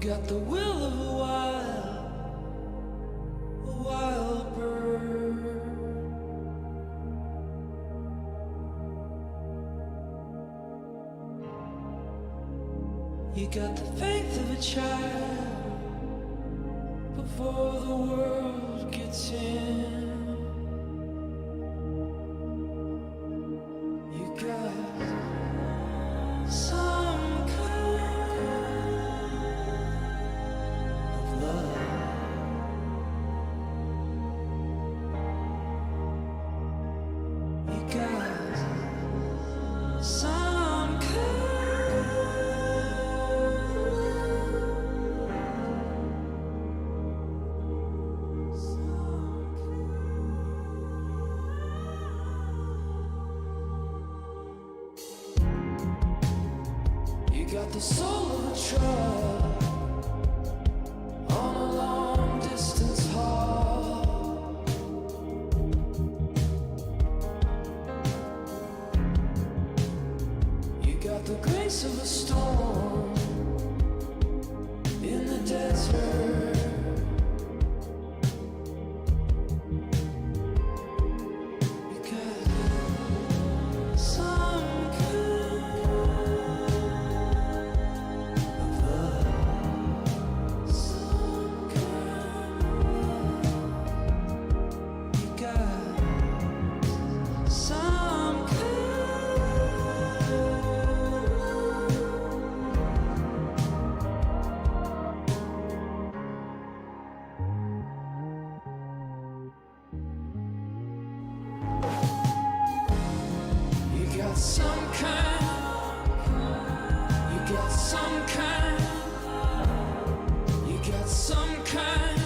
got the will of a wild bird. You got the faith of a child before the world gets in. You got some kind of love. You got some kind of You got the soul of a truck on a long distance haul. You got the grace of a storm in the desert. You got some kind of love, some kind of love. You got some kind of You got some kind, you got some kind, you got some kind,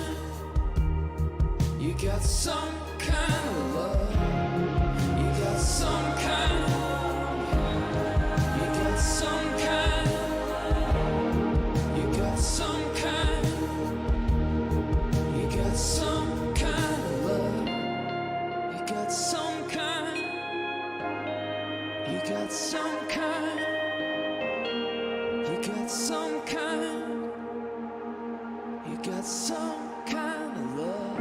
you got some kind of love. You got some kind, you got some kind, you got some kind, you got some kind of love. You got some kind. You got some kind, you got some kind, you got some kind of love.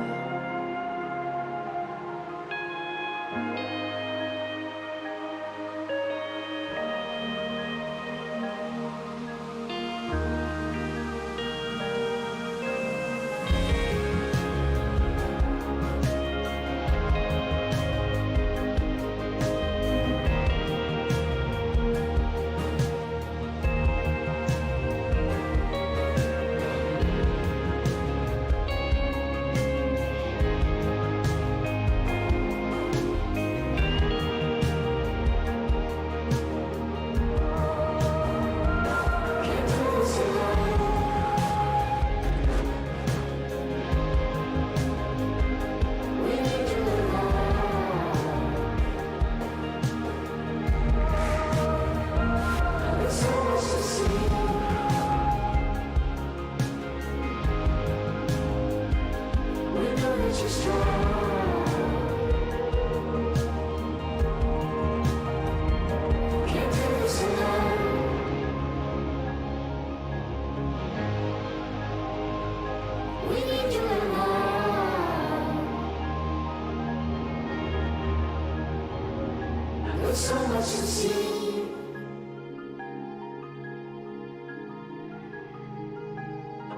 There's so much to see.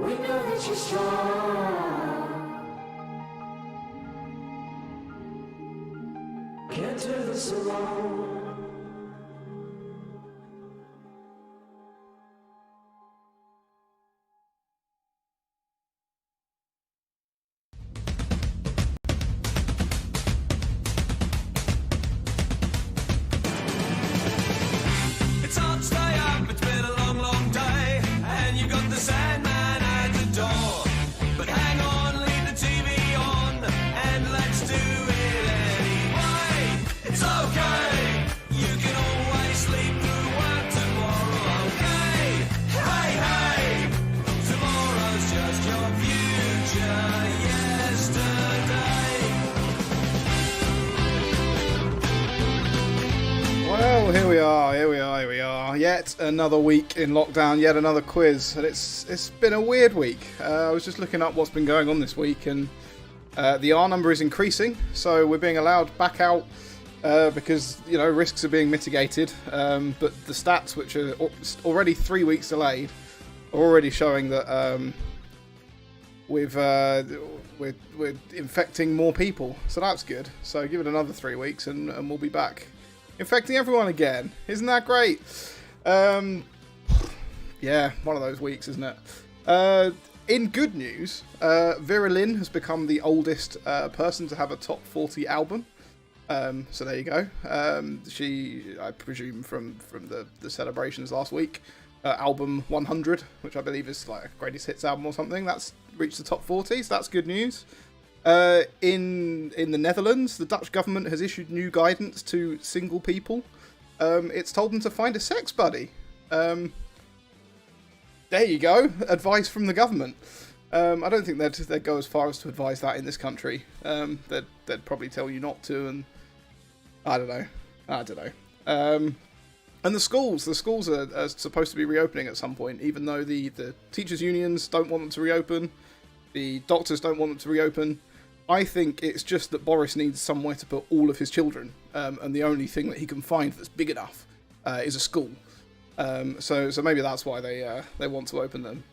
We know that you're strong. Can't do this alone. It's hard to stay up, it's been a long, long day, and you got the Sandman at the door. But hang on, leave the TV on, and let's do it anyway. It's okay. yet another week in lockdown, yet another quiz, and it's been a weird week. I was just looking up what's been going on this week, and the R number is increasing, so we're being allowed back out because, you know, risks are being mitigated, but the stats, which are already 3 weeks delayed, are already showing that we're infecting more people, so that's good. So give it another 3 weeks and we'll be back infecting everyone again. Isn't that great? Yeah, one of those weeks, isn't it? In good news, Vera Lynn has become the oldest person to have a top 40 album. So there you go. She, I presume from the celebrations last week, album 100, which I believe is like a greatest hits album or something, that's reached the top 40, so that's good news. In the Netherlands, the Dutch government has issued new guidance to single people. It's told them to find a sex buddy. There you go, advice from the government. I don't think they'd go as far as to advise that in this country. They'd probably tell you not to, and I don't know. And the schools are supposed to be reopening at some point, even though the teachers' unions don't want them to reopen, the doctors don't want them to reopen. I think it's just that Boris needs somewhere to put all of his children, and the only thing that he can find that's big enough is a school. So maybe that's why they want to open them.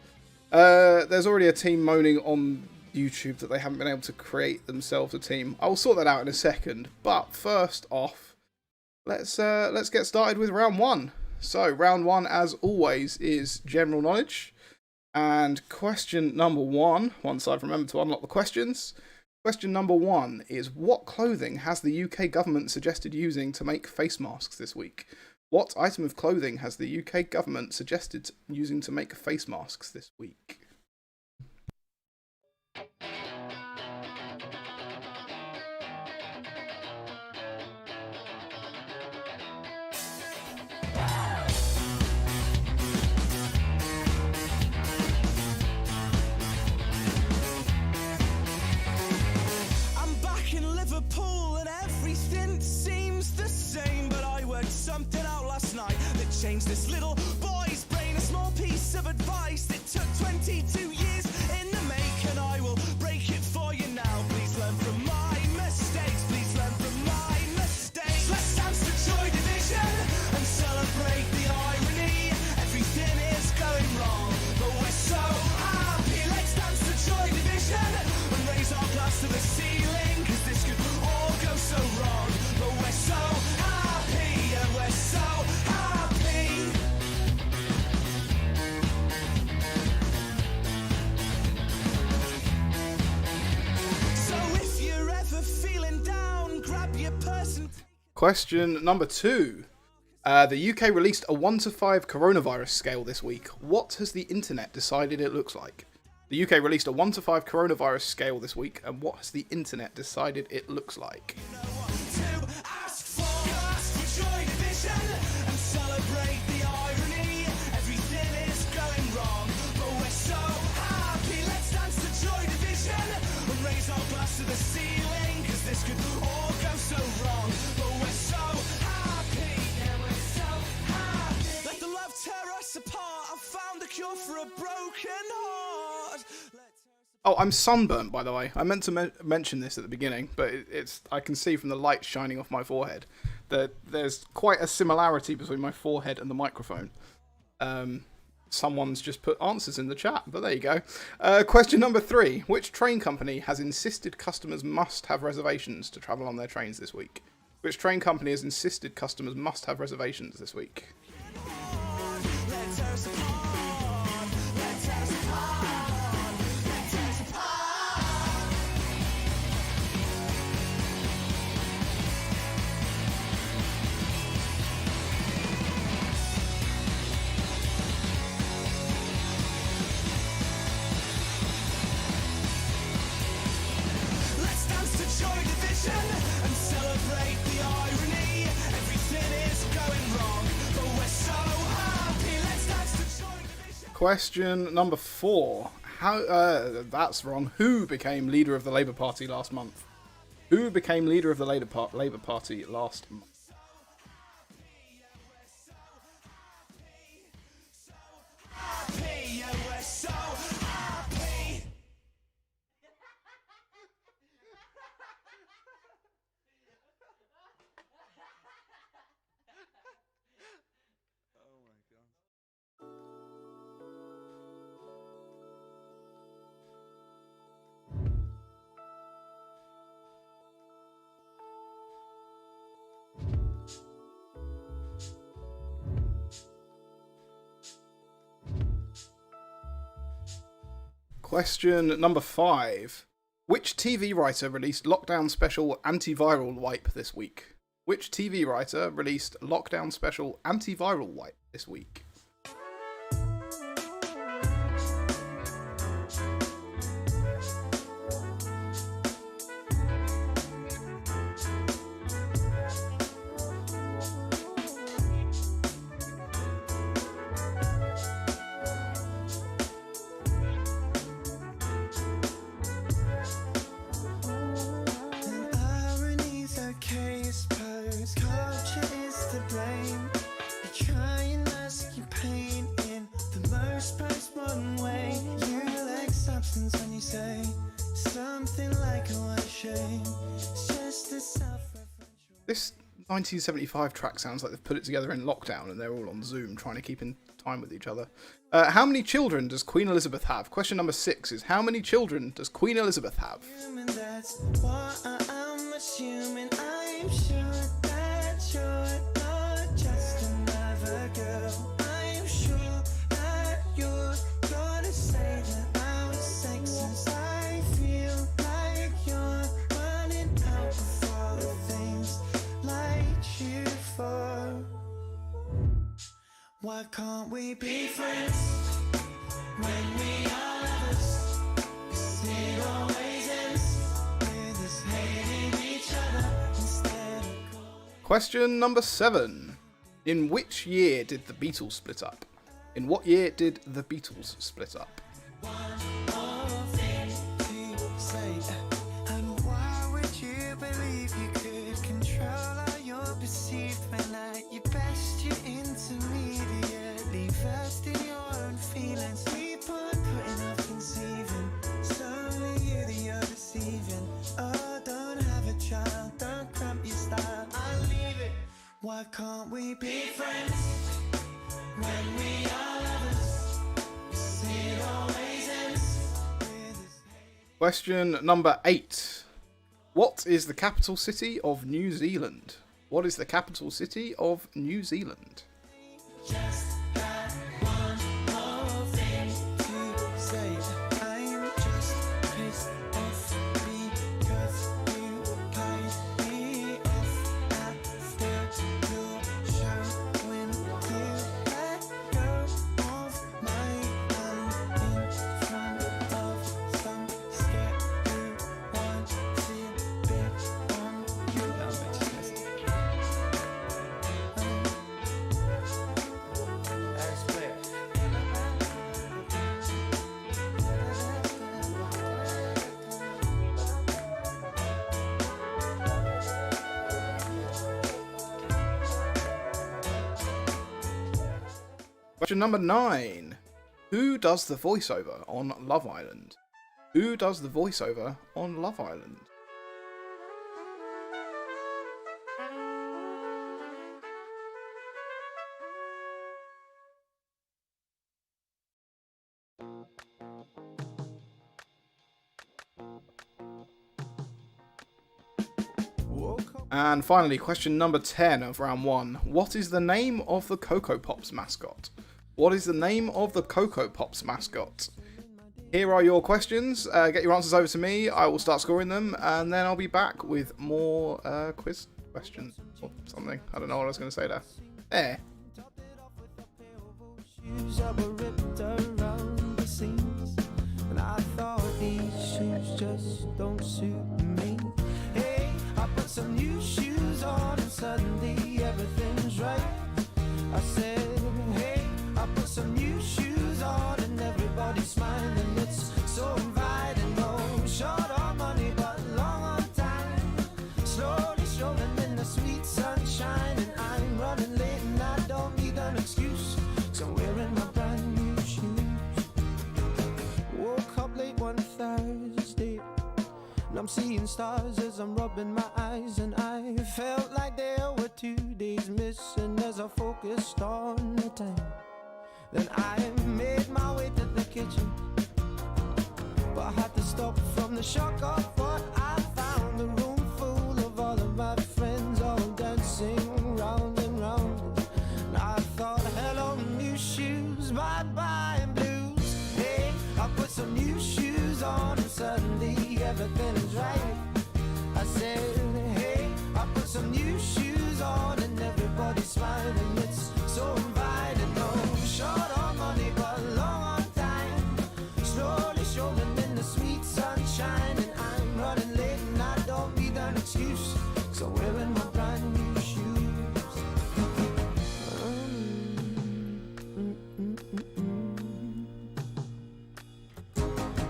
There's already a team moaning on YouTube that they haven't been able to create themselves a team. I'll sort that out in a second, but first off, let's get started with round one. So round one, as always, is general knowledge. And question number one, once I've remembered to unlock the questions, question number one is, what clothing has the UK government suggested using to make face masks this week? What item of clothing has the UK government suggested using to make face masks this week? Something out last night that changed this little boy's brain. A small piece of advice that took 22 years in the make, and I will break it for you now. Please learn from my mistakes. Please learn from my mistakes. Let's dance to Joy Division and celebrate the irony. Everything is going wrong, but we're so happy. Let's dance to Joy Division and raise our glass to the ceiling, 'cause this could all go so wrong, but we're so happy. We're so happy. So if you're ever feeling down, grab your purse and... Question number two. The UK released a 1 to 5 coronavirus scale this week. What has the internet decided it looks like? The UK released a 1 to 5 coronavirus scale this week, and what has the internet decided it looks like? To the ceiling, 'cause this could all go so wrong, but we're so happy, yeah, we're so happy. Let the love tear us apart. I've found the cure for a broken heart. Oh, I'm sunburnt, by the way. I meant to mention this at the beginning, but I can see from the light shining off my forehead that there's quite a similarity between my forehead and the microphone. Someone's just put answers in the chat, but there you go. Question number three. Which train company has insisted customers must have reservations to travel on their trains this week? Which train company has insisted customers must have reservations this week? And celebrate the irony. Everything is going wrong, but we're so happy. Let's dance to Joy Division. Question number four. That's wrong. Who became leader of the Labour Party last month? Who became leader of the Labour Party last month? Question number 5. Which TV writer released lockdown special antiviral wipe this week? Which TV writer released lockdown special antiviral wipe this week? Irony's okay, I suppose. Culture is to blame. They try and mask your pain in the most postmodern way. You lack substance when you say something like, "Oh, what a shame." It's just a self-referential. This 1975 track sounds like they've put it together in lockdown and they're all on Zoom trying to keep in time with each other. How many children does Queen Elizabeth have? Question number 6 is, how many children does Queen Elizabeth have? Human, that's what I'm assuming. I'm sure that you're not just another girl. I'm sure that you're gonna say that I was sexist. I feel like you're running out of all the things like you for. Why can't we be friends when we are lovers? 'Cause it always ends with us hating each other instead of... Question number 7. In which year did the Beatles split up? In what year did the Beatles split up? More thing to say. And why would you believe you could control how you're perceived when at your best you're intermediately versed in your own feelings? Keep on putting off conceiving. It's only you that you're deceiving. Oh, don't have a child, don't cramp your style. I'll leave it. Why can't we be friends when we are lovers? 'Cause it always ends with us. Question number 8. What is the capital city of New Zealand? What is the capital city of New Zealand? Just got one more thing to say. I'm just pissed off because you cut me off after your show. When you let go of my hand in front of some scared you want to bit on you. Question number 9. Who does the voiceover on Love Island? Who does the voiceover on Love Island? And finally, question number 10 of round 1. What is the name of the Cocoa Pops mascot? What is the name of the Cocoa Pops mascot? Here are your questions. Get your answers over to me. I will start scoring them, and then I'll be back with more quiz questions or something. I don't know what I was going to say there. There. Shoes that were ripped around the seams, and I thought these shoes just don't suit me. Hey, I put some new shoes on and suddenly everything's right. I said, hey, I put some new shoes on and everybody's smiling. It's so inviting. No short on money but long on time. Slowly strolling in the sweet sunshine, and I'm running late and I don't need an excuse. So I'm wearing my brand new shoes. Woke up late one Thursday, and I'm seeing stars as I'm rubbing my eyes, and I felt like there were 2 days missing as I focused on the time. Then I made my way to the kitchen, but I had to stop from the shock of what I found. A room full of all of my friends, all dancing round and round. And I thought, hello new shoes, bye bye blues. Hey, I put some new shoes everything is right. I said, hey, I put some new shoes on and everybody's smiling. It's so inviting. No short on money, but long on time. Slowly strolling in the sweet sunshine, and I'm running late and I don't need an excuse, so I'm wearing my brand new shoes.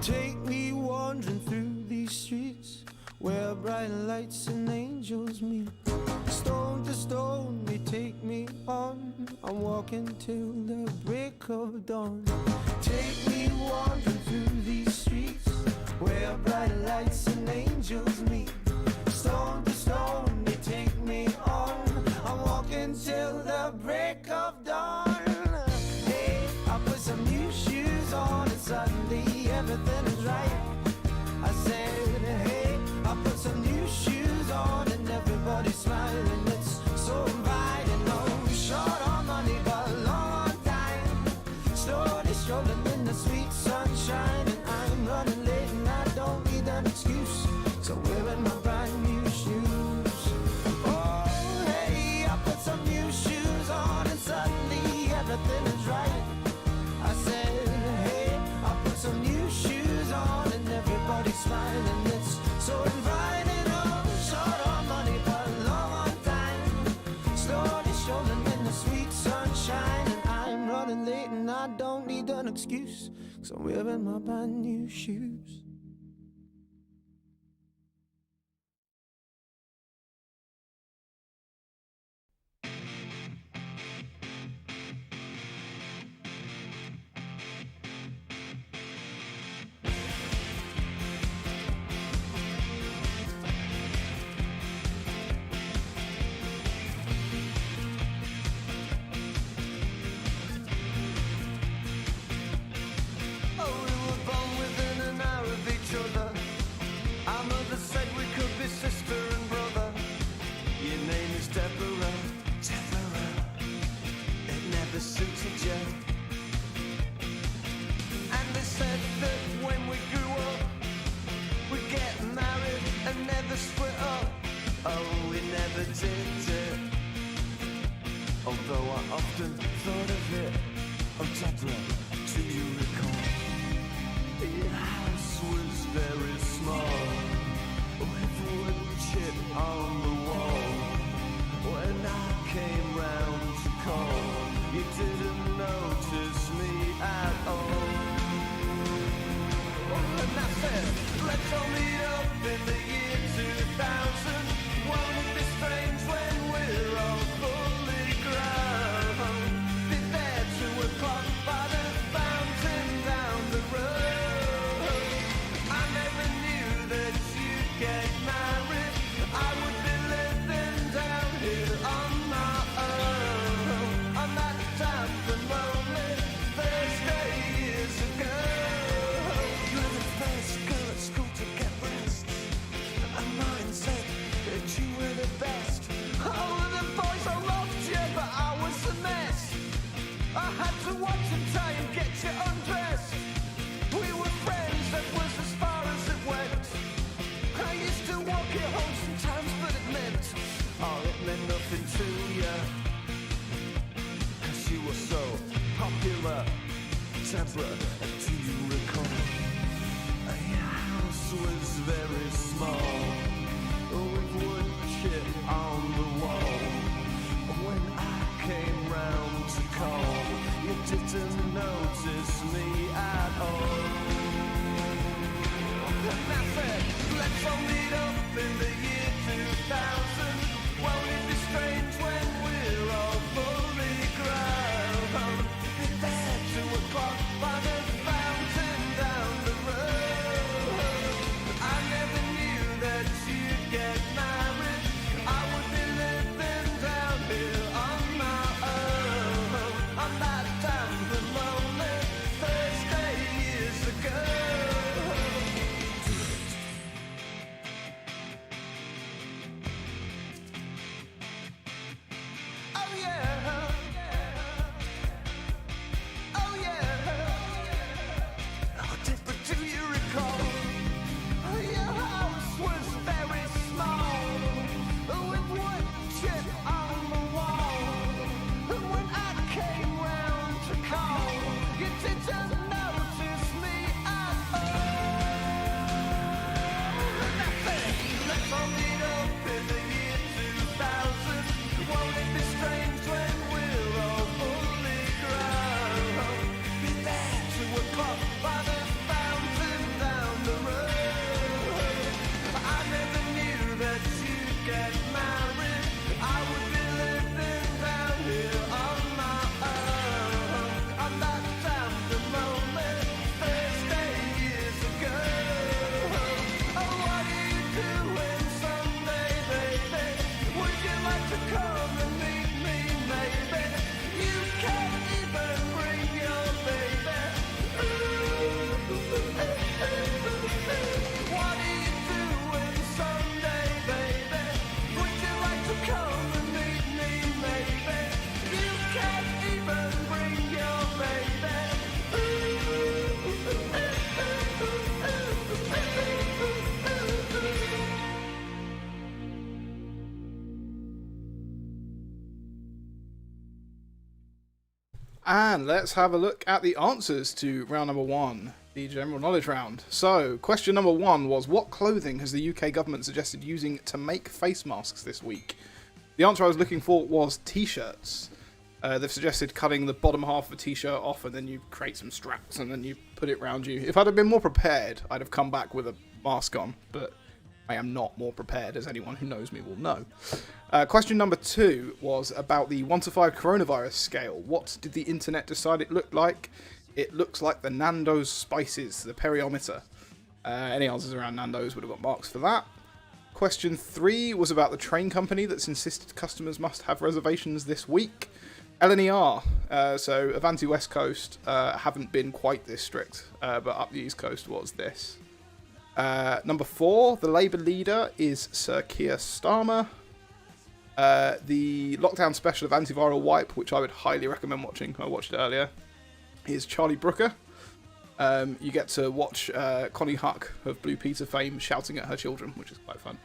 Take me wandering through these streets where bright lights and angels meet. Stone to stone, they take me on. I'm walking till the break of dawn. Take me wandering through these streets where bright lights and angels meet. Stone to stone, they take me on. I'm walking till the break of dawn. Hey, I put some new shoes on and suddenly everything is right. I said, hey, I put some new shoes on and everybody's smiling. It's so inviting. No short on money, but long on time. Slowly strolling in the sweet sunshine, and I'm running late and I don't need an excuse, so wearing my brand new shoes. Oh, hey, I put some new shoes on and suddenly everything is right. I said, hey, I put some new shoes on and everybody's smiling. It's so inviting. Oh, short on money, but long on time. Slowly strolling in the sweet sunshine, and I'm running late and I don't need an excuse, so I'm wearing my brand new shoes. Oh, we were born within an hour of each other. Our mother said we could be sister and brother. Your name is Deborah, Deborah. It never suited you. And they said that when we grew up, we'd get married and never split up. Oh, we never did it. Although I often thought of it. Oh, Deborah, do you recall? Your house was very small, with wood chip on the wall. When I came round to call, you didn't notice me at all. And I said, let's all meet up in the year 2000. Won't it be strange when we're all fully grown? Be there 2 o'clock by the fountain down the road. I never knew that you'd get married. I would be living down here on my own, on that damp and lonely Thursday years ago. You were the first girl at school to get breasts, and mine said that you were the best. Oh, the boys all loved you, but I was a mess. I had to watch them try and get you undressed. We were friends, that was as far as it went. I used to walk you home sometimes, but it meant nothing to you, 'cause you were so popular. Deborah, do you recall? Your house was very small, with wood chip on the wall. When I came round to call, you didn't notice me at all. And I said, let's all meet up in the year 2000. Won't it be strange when we're all fully grown? Be there 2 o'clock by the fountain down the road. I never knew that you'd get married. I would be living down here on my own, on that damp and lonely Thursday years ago. And let's have a look at the answers to round number 1, the general knowledge round. So, question number 1 was, what clothing has the UK government suggested using to make face masks this week? The answer I was looking for was t-shirts. They've suggested cutting the bottom half of a t-shirt off and then you create some straps and then you put it around you. If I'd have been more prepared, I'd have come back with a mask on, but I am not more prepared, as anyone who knows me will know. Question number 2 was about the 1 to 5 coronavirus scale. What did the internet decide it looked like? It looks like the Nando's Spices, the periometer. Any answers around Nando's would have got marks for that. Question 3 was about the train company that's insisted customers must have reservations this week. LNER, so Avanti West Coast, haven't been quite this strict, but up the East Coast was this. Number 4, the Labour leader is Sir Keir Starmer. The lockdown special of Antiviral Wipe, which I would highly recommend watching, I watched it earlier, is Charlie Brooker. You get to watch Connie Huck of Blue Peter fame shouting at her children, which is quite fun.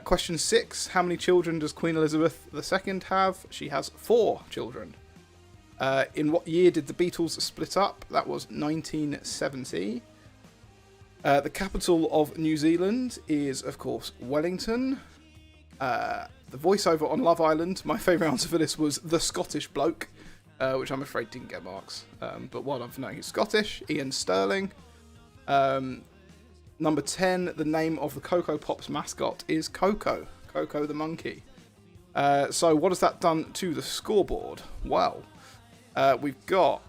Question 6, how many children does Queen Elizabeth II have? She has 4 children. In what year did the Beatles split up? That was 1970. The capital of New Zealand is, of course, Wellington. The voiceover on Love Island, my favourite answer for this was The Scottish Bloke, which I'm afraid didn't get marks. But well done for knowing he's Scottish. Ian Sterling. Number 10, the name of the Cocoa Pops mascot is Coco. Coco the monkey. So what has that done to the scoreboard? Well, we've got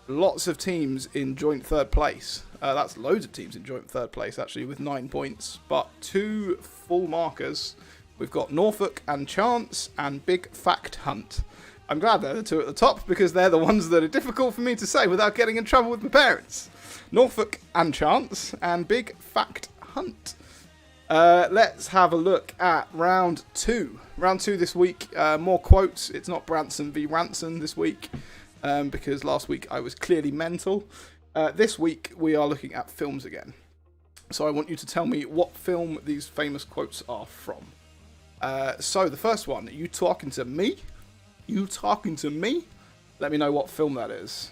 lots of teams in joint third place. That's loads of teams in joint third place, actually, with 9 points. But 2 full markers. We've got Norfolk and Chance and Big Fact Hunt. I'm glad they're the 2 at the top, because they're the ones that are difficult for me to say without getting in trouble with my parents. Norfolk and Chance and Big Fact Hunt. Let's have a look at round 2. Round 2 this week, more quotes. It's not Branson v Ranson this week, because last week I was clearly mental. This week we are looking at films again. So I want you to tell me what film these famous quotes are from. So the first one, you talking to me? You talking to me? Let me know what film that is.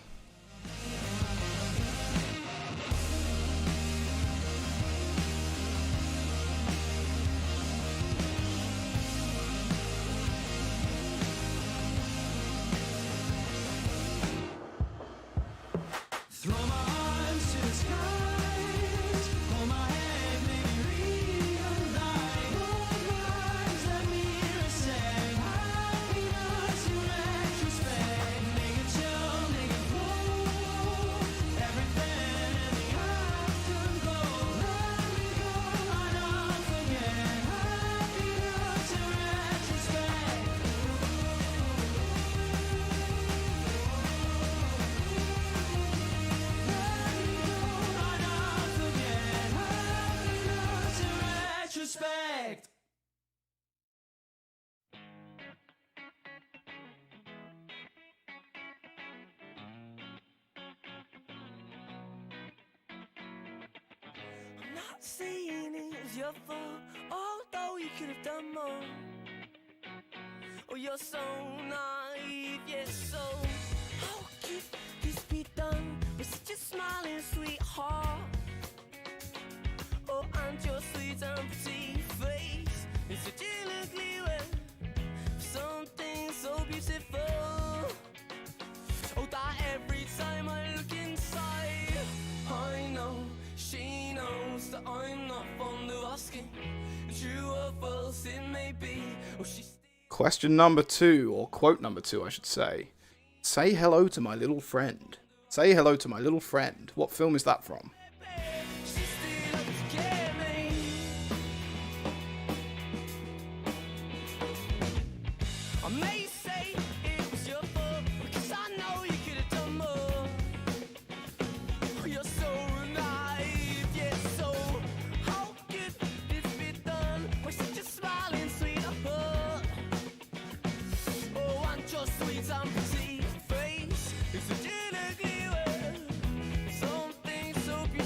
Throw my arms to the skies, hold my head, maybe realize. Old minds let me reset. Happiness in retrospect. Make it chill, make it flow. Everything in the afterglow. Let me go, I don't forget. Happiness in retrospect. Retrospect. I'm not saying it was your fault, although you could have done more. Oh, you're so naive, yes, so how could this be done with such a smiling sweetheart? Oh, and your sweet and pretty face is such an ugly way for something so beautiful. Oh, that every time I look inside, I know she knows that I'm not fond of asking. True or false it may be. Oh, she's Question number 2, or quote number 2, I should say. Say hello to my little friend. Say hello to my little friend. What film is that from? she still up to get me. I may say it was your fault because I know you could have done more. Oh, you're so naive, yeah, so how could this be done with such a smiling sweetheart? Oh, and your sweet and pretty face is such an ugly way. Something so beautiful.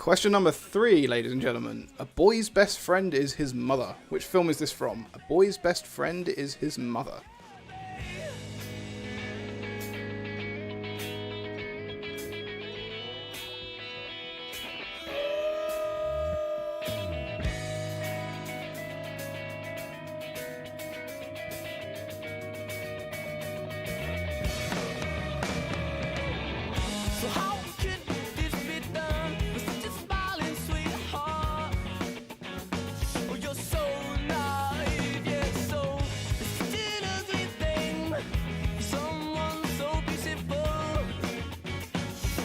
Question number 3, ladies and gentlemen. A boy's best friend is his mother. Which film is this from? A boy's best friend is his mother. So how could this be done with such a smiling sweetheart? Oh, you're so naive, yet so such an ugly thing. Someone so beautiful.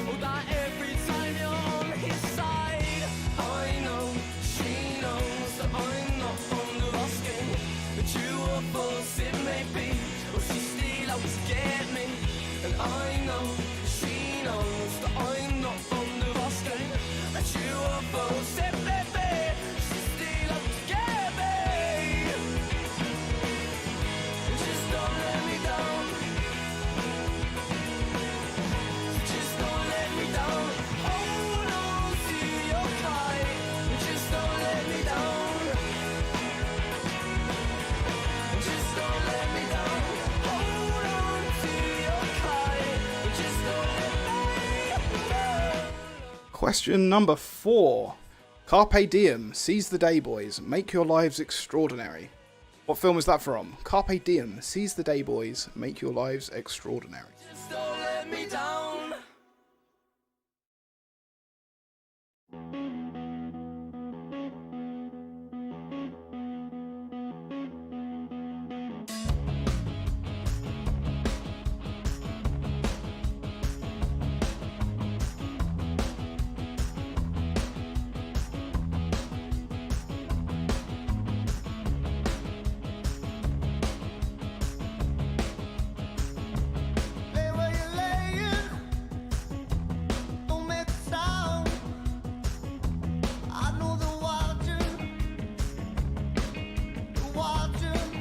Oh, that every time you're on his side, I know, she knows that I'm not fond of asking. But you are false, it may be. Oh, she still out to get me, and I know. She knows that I'm not fond of asking. That you are both said, baby. She's still out to get me. Just don't let me down. Just don't let me down. Hold on to your kite. Just don't let me down. Just don't let me down. Hold on to your kite. Just don't let me down. Question number 4. Carpe diem, seize the day, boys. Make your lives extraordinary. What film is that from? Carpe diem, seize the day, boys. Make your lives extraordinary. Just don't let me down. Lay where you're laying. Don't make a sound. I know they're watching. They're watching.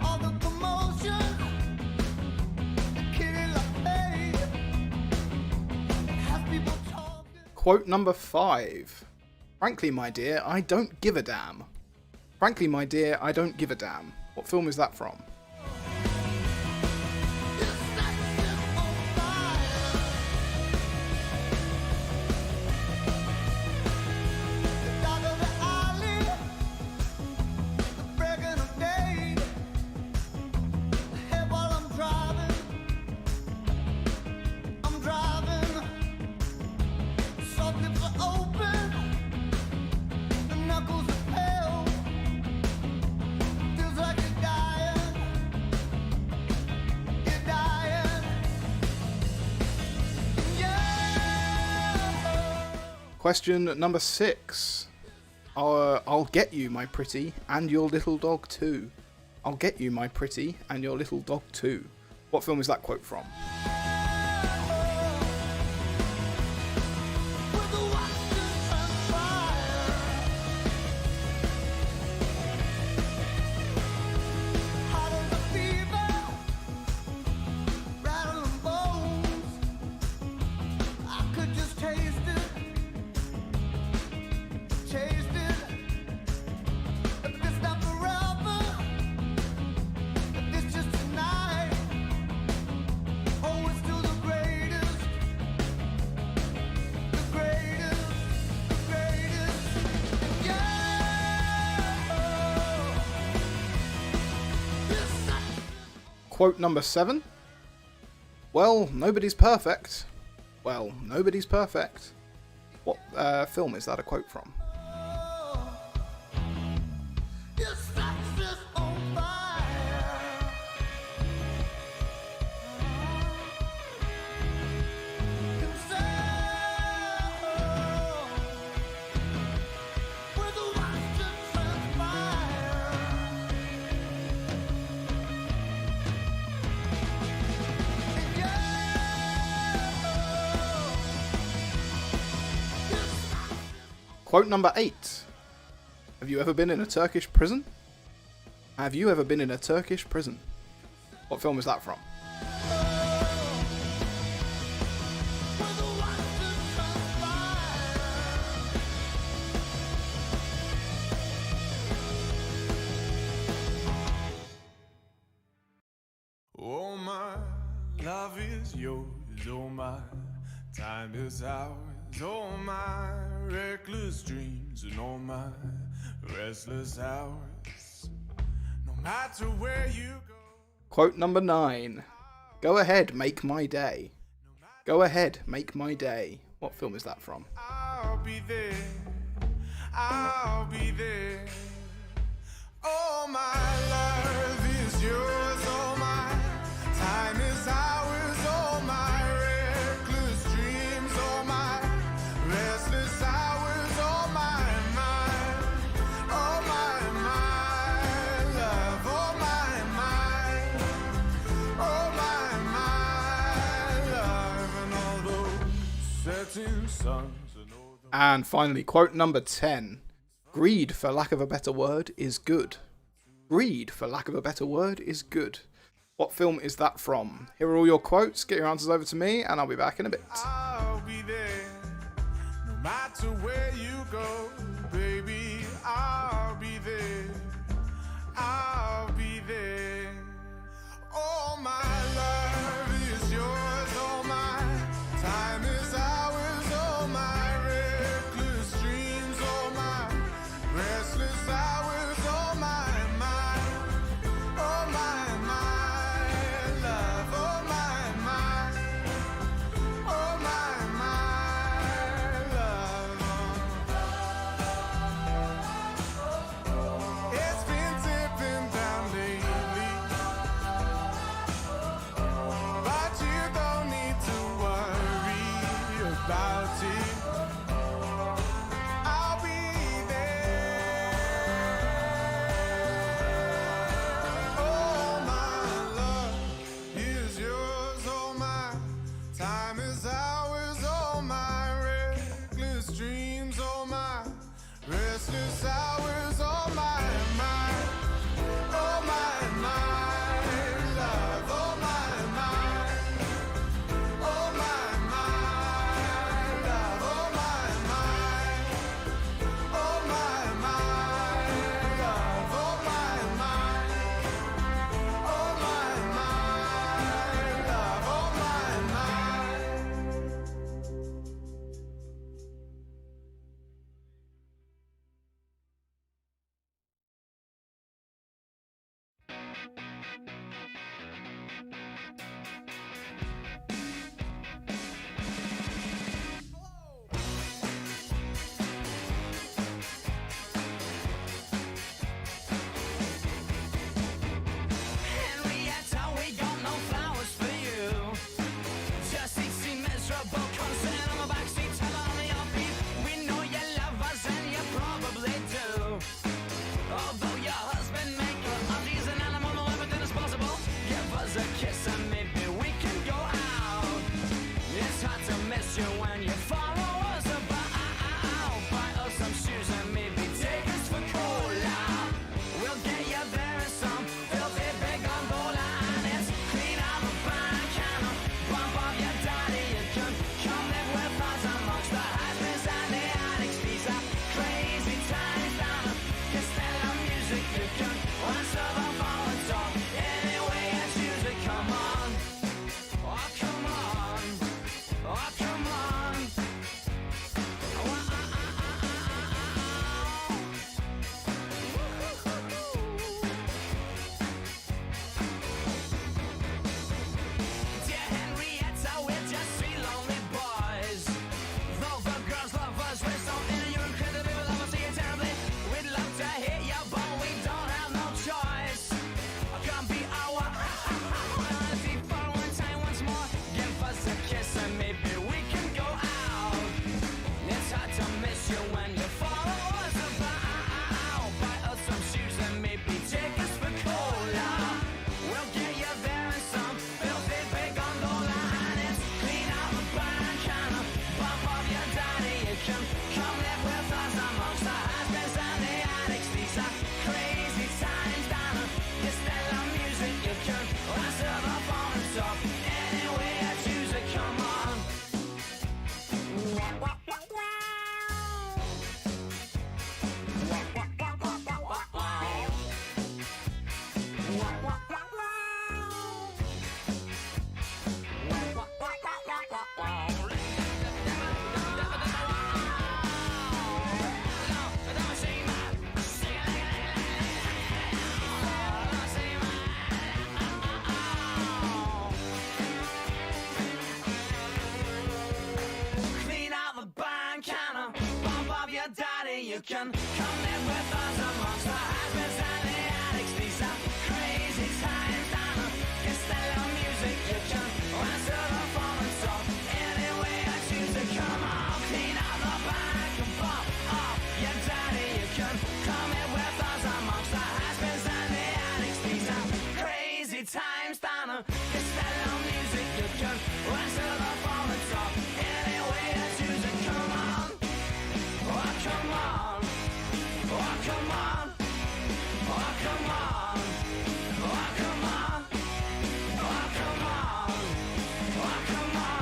All the commotion. The kitty like hey. Have people talking. Quote number 5. Frankly, my dear, I don't give a damn. Frankly, my dear, I don't give a damn. What film is that from? This night is on fire. The dark of the alley. The breaking of day. Hey, while I'm driving. Soft lips are open. The knuckles are pale. Feels like you're dying. You're dying. Yeah. Question number 6. I'll get you, my pretty, and your little dog too. I'll get you, my pretty, and your little dog too. What film is that quote from? With the watches on fire. Hot as a fever. Rattling bones. I could just taste it. Taste it. If it's not forever. If it's just tonight. Oh, it's still the greatest. The greatest. The greatest. Yeah. This night. Quote number 7. Well, nobody's perfect. Well, nobody's perfect. What film is that a quote from? Your sex is on fire. With the watches transpire. Quote number 8. Have you ever been in a Turkish prison? Have you ever been in a Turkish prison? What film is that from? With the watches transpire. is yours, oh my time is ours, oh my reckless dreams and all my restless hours. No matter where you go. Quote number 9. Go ahead, make my day. Go ahead, make my day. What film is that from? I'll be there, I'll be there. Oh, my love is yours, oh, my time is ours, oh, my reckless dreams, oh, my restless hours, oh, my love, oh, my love, and all those setting suns and all the... And finally, quote number 10. Greed, for lack of a better word, is good. Greed, for lack of a better word, is good. What film is that from? Here are all your quotes. Get your answers over to me, and I'll be back in a bit. I'll be there, no matter where you go, baby, I'll be there, I'll be there. Oh, my love is yours, oh, my time is ours, oh, my reckless dreams, oh, my restless hours, oh, my love, oh, my love. It's been tipping down lately, but you don't need to worry about it. I'll be there. Oh, my love is yours, oh, my time is ours, oh, my reckless dreams, oh, my restless hours, oh, my love, oh, my love, oh, Henrietta, we got no flowers for you. Just seem miserable, concern on the backseat, tell on the offbeat. We know you love us and you probably do. Although your husband make your undies an animal, no everything is possible. Give us a kiss and maybe we can go out. It's hard to miss you when you follow us about. Buy us some shoes and maybe take us for cola. We'll get you there in some filthy big gondola, and it's clean out the bank and a bump of your daddy. You can come live with us amongst the husbands and the addicts. These are crazy times down at Costello Music. You can answer the phone and talk any way you choose it. Come on, oh come on, oh come on. Dear Henrietta, we're just three lonely boys. Though the girls love us, we're so into you incredibly. We love us so you terribly. We'd love to hit you, but we don't have no choice. Come be our honesty for one time once more. Give us a kiss and maybe we can go out. It's hard to miss you when you follow us about. Buy us some shoes and maybe take us for cola. We'll get you there in some filthy big gondola, and it's clean out the bank and a bump of your daddy. You can come live with us amongst the husbands and the addicts. These are crazy times down at Costello Music. You can answer the phone and talk any way you choose it. Come on. your daddy. You can come live with us amongst the husbands and the addicts. These are crazy times, and it's still our music. You can answer the phone and stop any way I choose to come on. Clean out the back and pop off your daddy. You can come in with us amongst the husbands and the addicts. These are crazy times, and it's still our music. You can answer the phone and stop any way I choose to come on. Oh, come on. Oh, come on. Oh, come on. Oh, come on. Oh, come on. Oh, come on.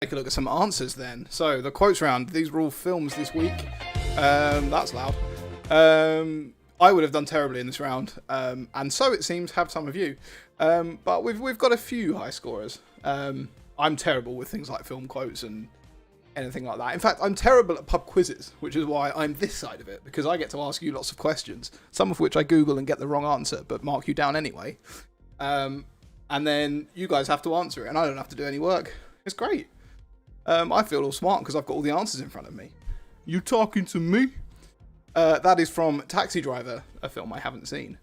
Take a look at some answers then. So the quotes round. These were all films this week. That's loud. I would have done terribly in this round, and so it seems have some of you. But we've got a few high scorers. I'm terrible with things like film quotes and anything like that. In fact, I'm terrible at pub quizzes, which is why I'm this side of it, because I get to ask you lots of questions, some of which I Google and get the wrong answer, but mark you down anyway. And then you guys have to answer it, and I don't have to do any work. It's great. I feel all smart because I've got all the answers in front of me. You talking to me? That is from Taxi Driver, a film I haven't seen.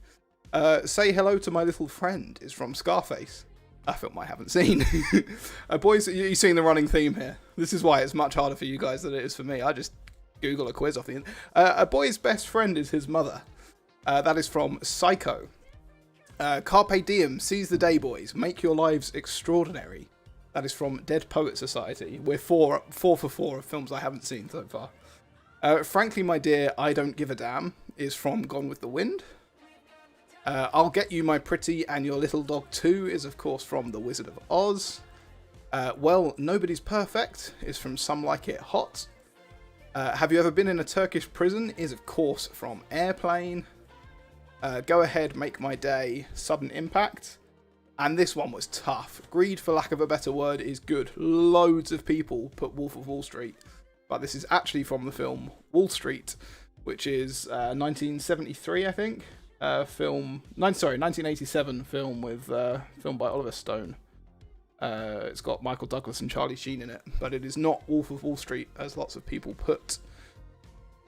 Say Hello to My Little Friend is from Scarface, a film I haven't seen. Boys, you've seen the running theme here. This is why it's much harder for you guys than it is for me. I just Google a quiz off the internet. A boy's best friend is his mother. That is from Psycho. Carpe Diem, seize the day, boys. Make your lives extraordinary. That is from Dead Poet Society. We're four for four of films I haven't seen so far. Frankly, my dear, I don't give a damn is from Gone with the Wind. I'll Get You, My Pretty, and Your Little Dog Too is, of course, from The Wizard of Oz. Well, Nobody's Perfect is from Some Like It Hot. Have You Ever Been in a Turkish Prison is, of course, from Airplane. Go Ahead, Make My Day, Sudden Impact. And this one was tough. Greed, for lack of a better word, is good. Loads of people put Wolf of Wall Street. But this is actually from the film Wall Street, which is 1973, I think. 1987 film with filmed by Oliver Stone. It's got Michael Douglas and Charlie Sheen in it, but it is not Wolf of Wall Street, as lots of people put.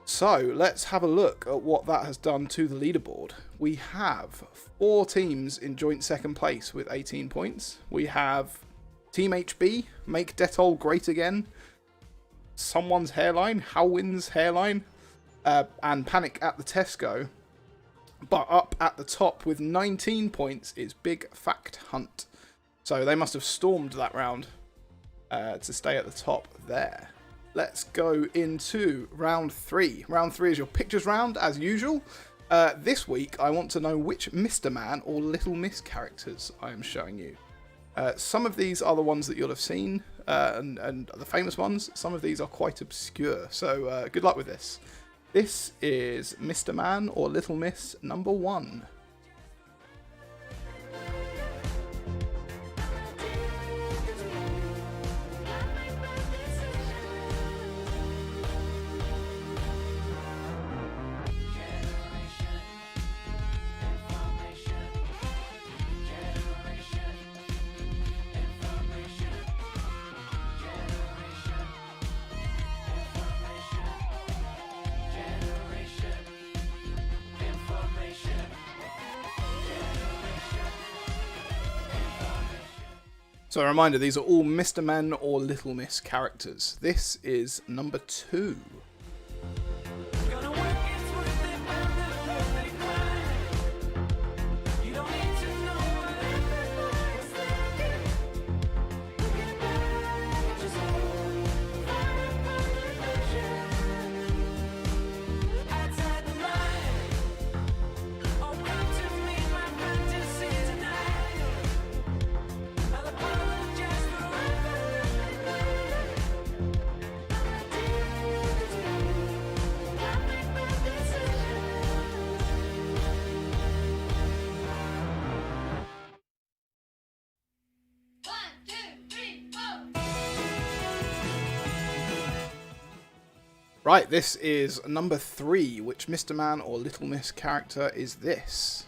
So let's have a look at what that has done to the leaderboard. We have 4 teams in joint second place with 18 points. We have Team HB, Make Dettol Great Again, Someone's Hairline, Howin's Hairline, and Panic at the Tesco. But up at the top with 19 points is Big Fact Hunt. So they must have stormed that round to stay at the top there. Let's go into round 3. Round 3 is your pictures round, as usual. This week, I want to know which Mr. Man or Little Miss characters I am showing you. Some of these are the ones that you'll have seen, and the famous ones. Some of these are quite obscure, so good luck with this. This is Mr. Man or Little Miss number 1. So a reminder, these are all Mr. Men or Little Miss characters. This is number 2. Gonna work it's worth it, but the perfect crime. You don't need to know what everybody's thinking. Get back, just find a outside the line. Oh, come to me, my fantasy tonight. I'll apologize forever. Right, this is number 3. Which Mr. Man or Little Miss character is this?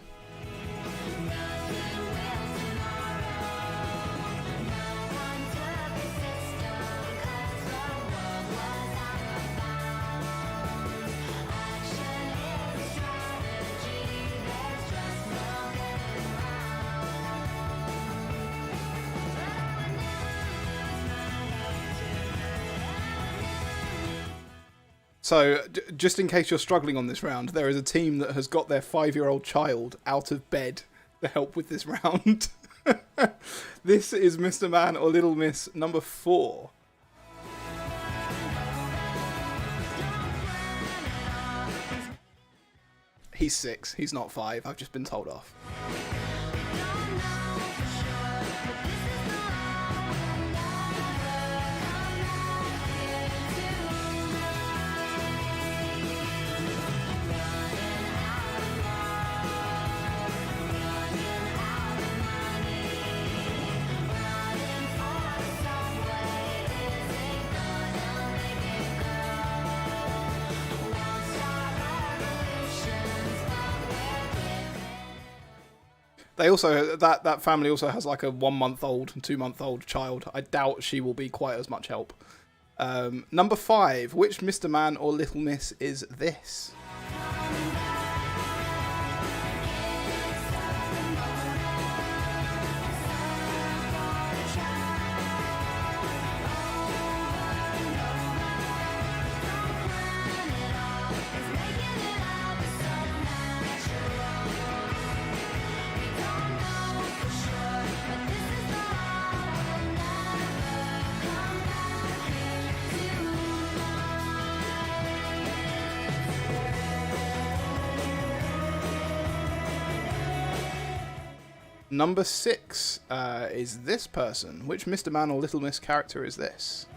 So, just in case you're struggling on this round, there is a team that has got their 5-year-old child out of bed to help with this round. This is Mr. Man or Little Miss number 4. He's 6, he's not 5, I've just been told off. They also that family also has like a 1-month-old and 2-month-old child. I doubt she will be quite as much help. Number 5. Which Mr. Man or Little Miss is this? Number 6 is this person. Which Mr. Man or Little Miss character is this?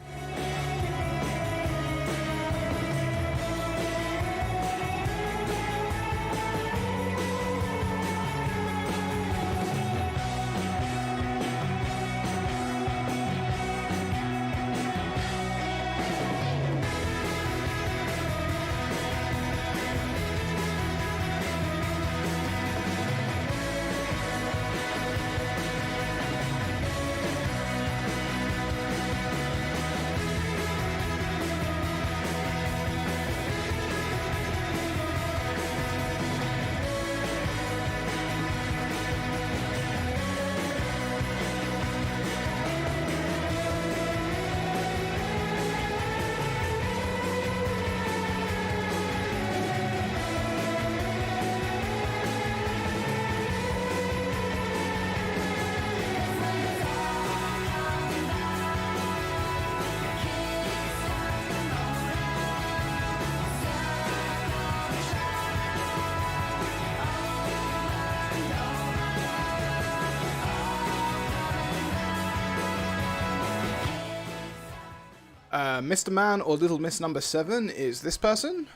Mr. Man or Little Miss number 7 is this person.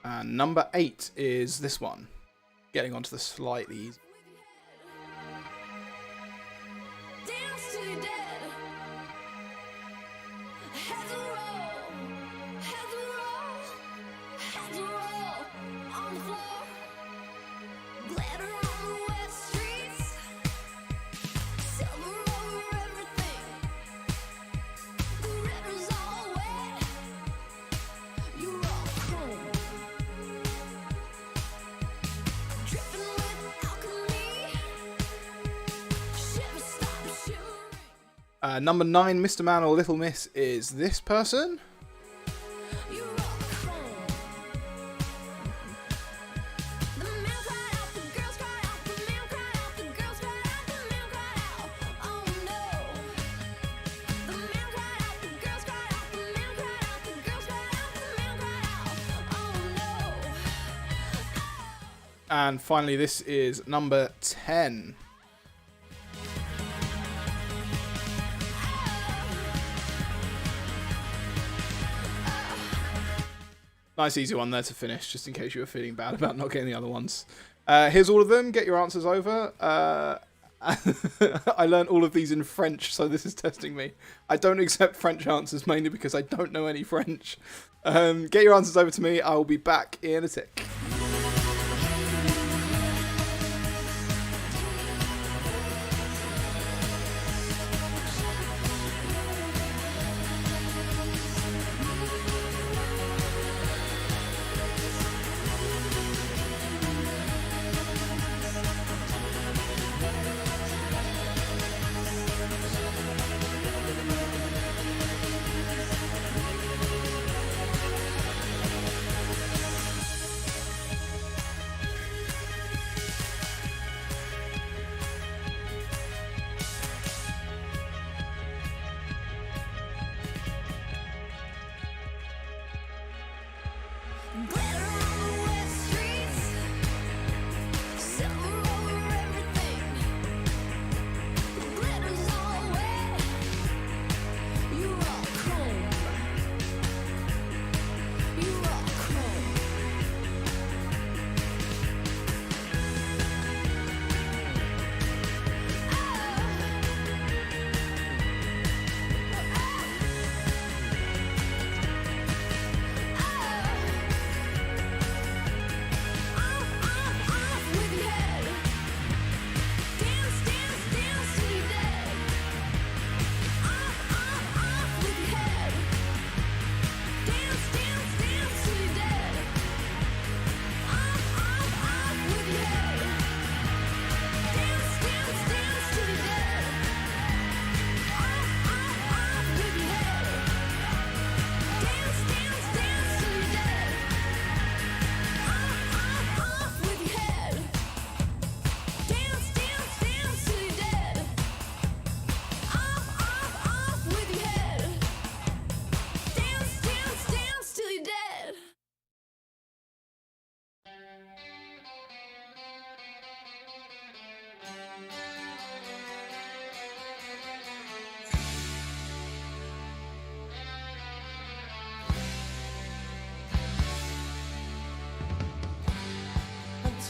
And number 8 is this one. Getting onto the slightly easy. Dance to your dead. Heads roll, heads roll, heads roll on the floor. Glitter on the wet streets, silver over everything. The river's all wet, you're all chrome. Dripping with alchemy, shiver stop shivering. Number 9, Mr. Man or Little Miss is this person. You're all chrome. The man cried out, the girls cried out, the man cried out, the girls cried out, the man cried out. Oh no. The man cried out, the girls cried out, the man cried out, the girls cried out, the man cried out. Oh no. And finally, this is number 10. Nice easy one there to finish, just in case you were feeling bad about not getting the other ones. Here's all of them. Get your answers over. I learned all of these in French, so this is testing me. I don't accept French answers, mainly because I don't know any French. Get your answers over to me. I will be back in a tick.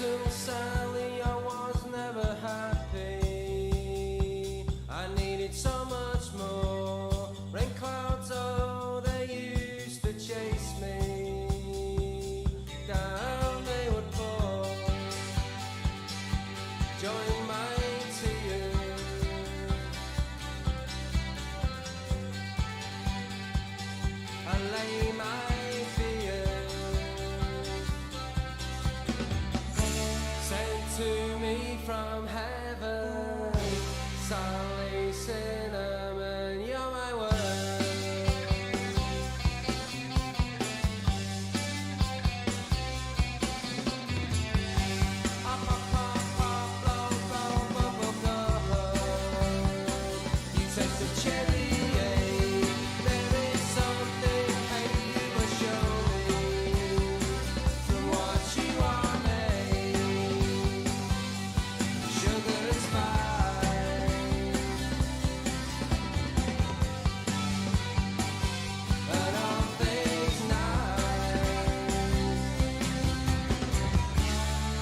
Little Sally, I was never happy. I needed so much more. Rain clouds, oh, they used to chase me. Down they would pour. Join my tears. I lay my fears. Sent to me from heaven, Sally Cinnamon, you're my word. Up, up, up, up, blow, blow, blow, blow, blow. You taste the cherry, there is something hey, you must show me. From what you are made, sugar and spice, and all things nice.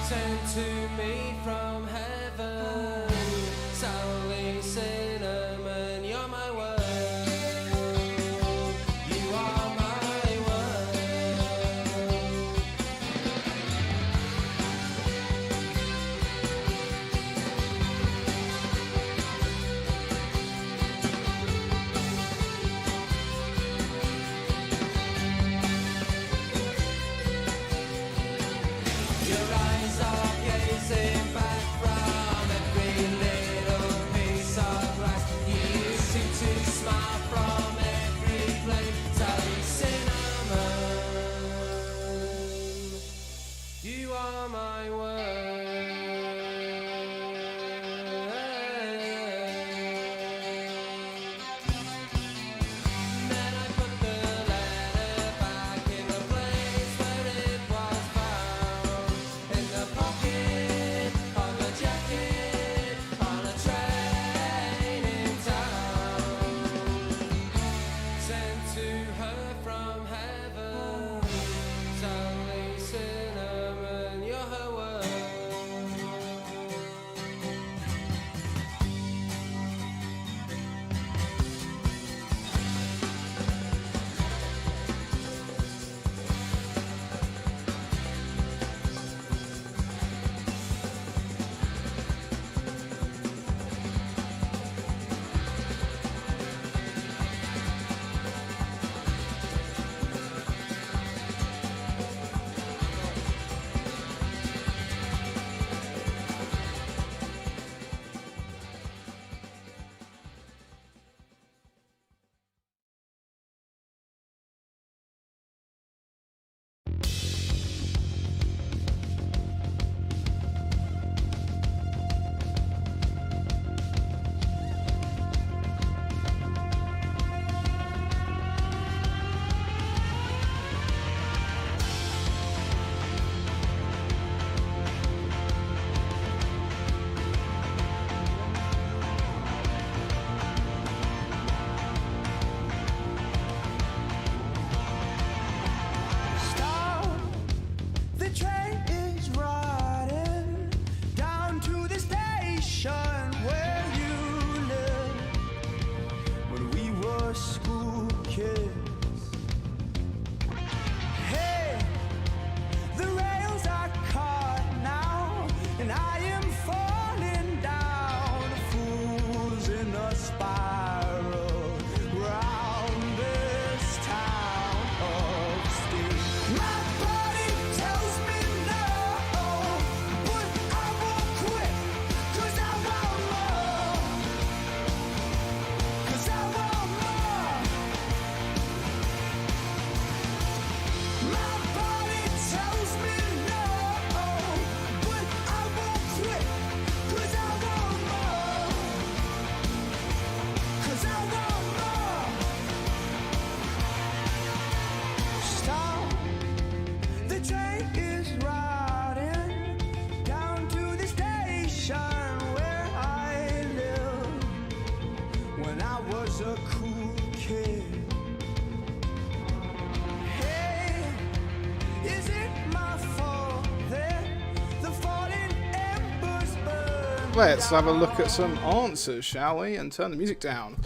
Sent to me from heaven, Sally Cinnamon, you're my world. You are my world. Your eyes are gazing back from every little piece of glass. You seem to smile from every blade. Sally Cinnamon, you are my world. Then I put the letter back in the place where it was found, in the pocket of a jacket on a train in town. Sent to her from heaven, Sally Cinnamon, you're her world. Stop! The train is riding down to the station where you lived when we were school kids. Hey, the rails are caught now, and I am falling down. Fools in a spiral round this town of steel. My body tells me no, but I won't quit, 'cause I want more. 'Cause I want more. My body tells me no, but I won't quit, 'cause I want more. 'Cause I want more. Stop! The train is riding down to the station where I lived when I was a cool kid. Hey, is it my fault that the fall Let's have a look at some answers, shall we? And turn the music down.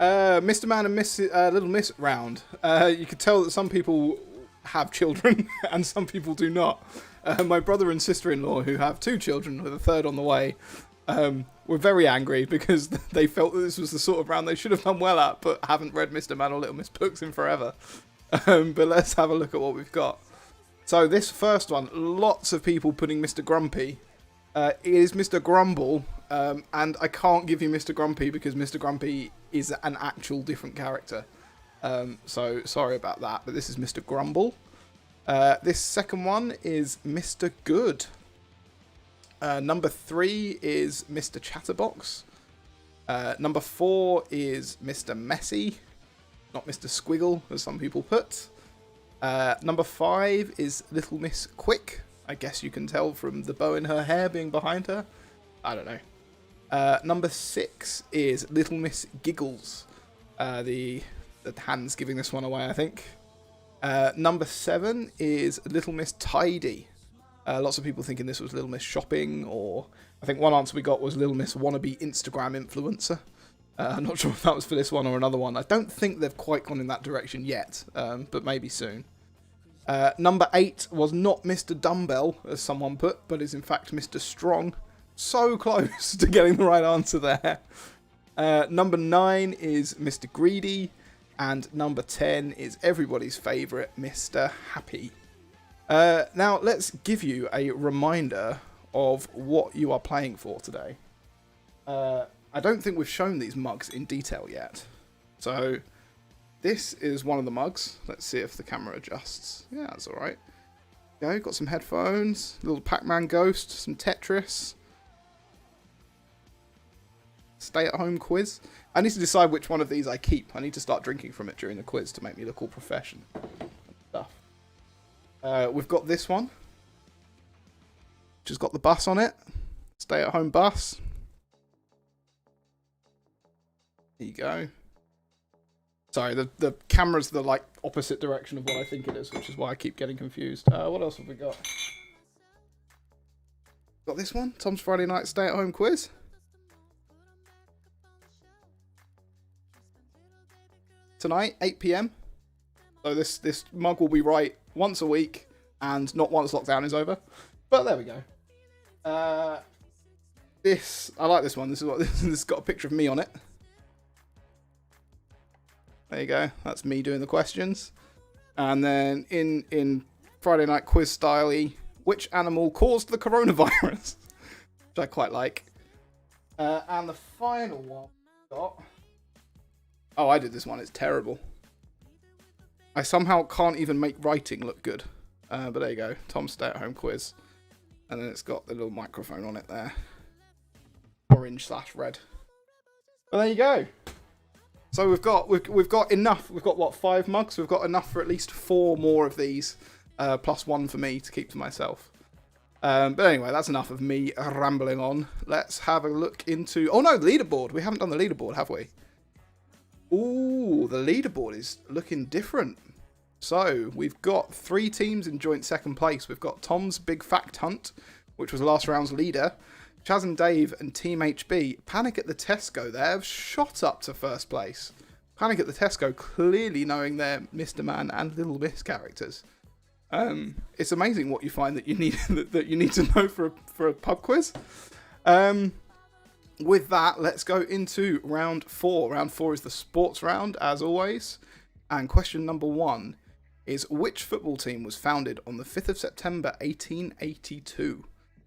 Mr. Man and Miss Little Miss round. You could tell that some people have children and some people do not. My brother and sister-in-law, who have 2 children with a third on the way, were very angry because they felt that this was the sort of round they should have done well at, but haven't read Mr. Man or Little Miss books in forever. But let's have a look at what we've got. So this first one, lots of people putting Mr. Grumpy. It is Mr. Grumble, and I can't give you Mr. Grumpy because Mr. Grumpy is an actual different character. So sorry about that, but this is Mr. Grumble. This second one is Mr. Good. Number 3 is Mr. Chatterbox. Number 4 is Mr. Messy, not Mr. Squiggle, as some people put. Number 5 is Little Miss Quick. I guess you can tell from the bow in her hair being behind her. I don't know. Number 6 is Little Miss Giggles. The hand's giving this one away, I think. Number 7 is Little Miss Tidy. Lots of people thinking this was Little Miss Shopping, or I think one answer we got was Little Miss Wannabe Instagram Influencer. I'm not sure if that was for this one or another one. I don't think they've quite gone in that direction yet, but maybe soon. Number 8 was not Mr. Dumbbell, as someone put, but is in fact Mr. Strong. So close to getting the right answer there. Number 9 is Mr. Greedy. And number 10 is everybody's favourite, Mr. Happy. Now, let's give you a reminder of what you are playing for today. I don't think we've shown these mugs in detail yet. So, this is one of the mugs. Let's see if the camera adjusts. Yeah, that's alright. Go, got some headphones, little Pac-Man Ghost, some Tetris. Stay-at-home quiz. I need to decide which one of these I keep. I need to start drinking from it during the quiz to make me look all professional. Stuff. We've got this one, which has got the bus on it. Stay-at-home bus. There you go. Sorry, the camera's the like opposite direction of what I think it is, which is why I keep getting confused. What else have we got? Got this one, Tom's Friday Night Stay-at-Home Quiz. Tonight, 8 PM. So this mug will be right once a week, and not once lockdown is over. But there we go. I like this one. This has got a picture of me on it. There you go. That's me doing the questions. And then in Friday Night Quiz style, which animal caused the coronavirus? Which I quite like. And the final one we got. Oh, I did this one. It's terrible. I somehow can't even make writing look good. But there you go. Tom's Stay-at-Home Quiz. And then it's got the little microphone on it there. Orange/red. But there you go. So we've got enough. We've got, what, 5 mugs? We've got enough for at least 4 more of these. Plus 1 for me to keep to myself. But anyway, that's enough of me rambling on. Let's have a look into... Oh no, the leaderboard. We haven't done the leaderboard, have we? Ooh, the leaderboard is looking different. So, we've got 3 teams in joint second place. We've got Tom's Big Fact Hunt, which was last round's leader. Chaz and Dave and Team HB. Panic at the Tesco there have shot up to first place. Panic at the Tesco clearly knowing their Mr. Man and Little Miss characters. It's amazing what you find that you need that you need to know for a pub quiz. With that, let's go into round 4. Round 4 is the sports round, as always. And question number 1 is, which football team was founded on the 5th of September 1882?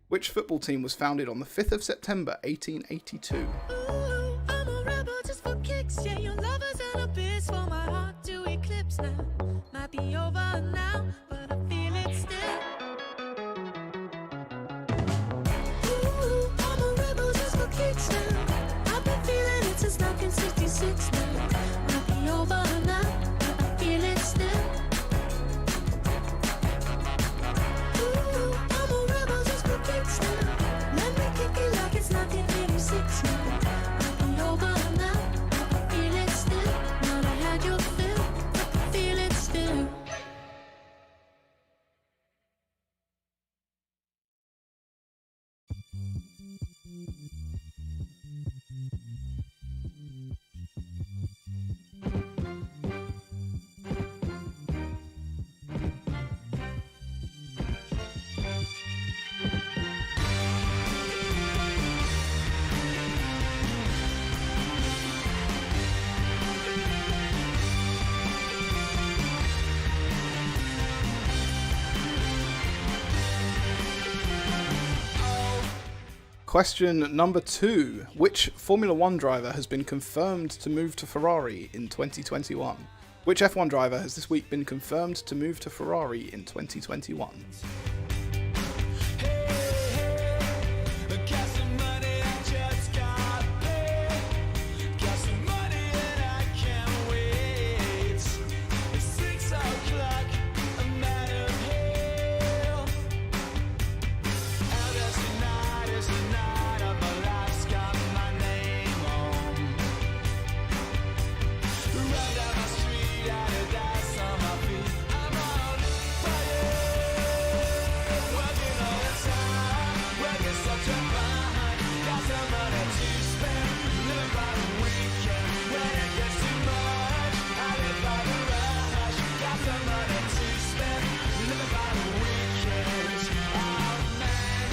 Which football team was founded on the 5th of September 1882? Ooh, I'm a rebel just for kicks. Yeah, your lovers and a biz for my heart to eclipse now. Might be over now, but I feel it still. Ooh, I'm a rebel just for kicks now. I've been feeling it since 1966 now. Might be over now, but I feel it still. Ooh, I'm a rebel just for kicks now. Let me kick it like it's 1986 now. Might be over now, but I feel it still. Question number 2. Which Formula 1 driver has been confirmed to move to Ferrari in 2021? Which F1 driver has this week been confirmed to move to Ferrari in 2021? Got some money, I just got paid. Got some money and I can't wait. It's 6 o'clock, I'm out of hell. Out as tonight is the night of my life's got my name on. Run down the street, out of dance on my feet. I'm on fire, working all the time, working such a grind. Got some money to spend, living by the weekend. When it gets too much, I live by the rush. Got some money to spend, living by the weekend. Oh man,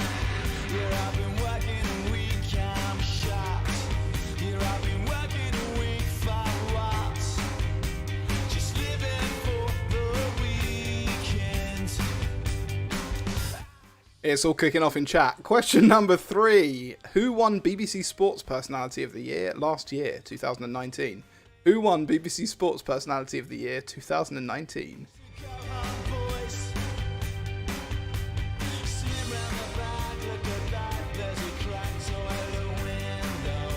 yeah, I've been working a week, I'm shocked. Yeah, I've been working a week for what? Just living for the weekend. It's all kicking off in chat. Question number 3. Who won BBC Sports Personality of the Year last year, 2019? Who won BBC Sports Personality of the Year 2019? Come on, boys. See around the back, look at that. There's a crack toward the window.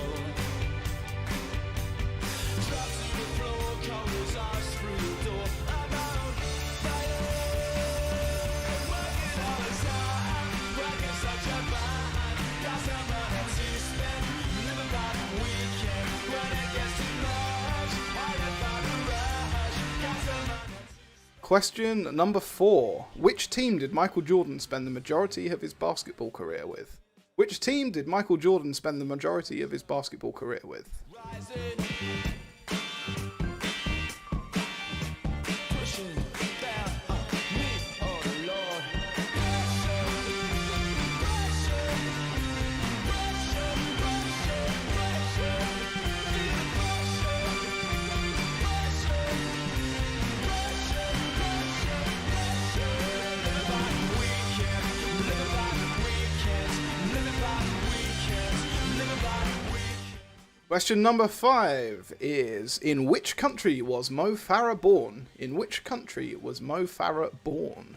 Drop to the floor, cold as ice through the door. I'm on fire, working all the time, working such a grind. Got some money to spend, living by the weekend. When it gets too much, I live by the rush. Got some money. Question number 4. Which team did Michael Jordan spend the majority of his basketball career with? Which team did Michael Jordan spend the majority of his basketball career with? Rising, pushing down on me, oh Lord. Pressure, pressure, pressure, pressure, pressure. Feel the pressure, pressure, pressure, pressure, pressure. Living by the weekend, living by the weekend, living by the weekend, living by the weekend. Question number 5 is, in which country was Mo Farah born? In which country was Mo Farah born?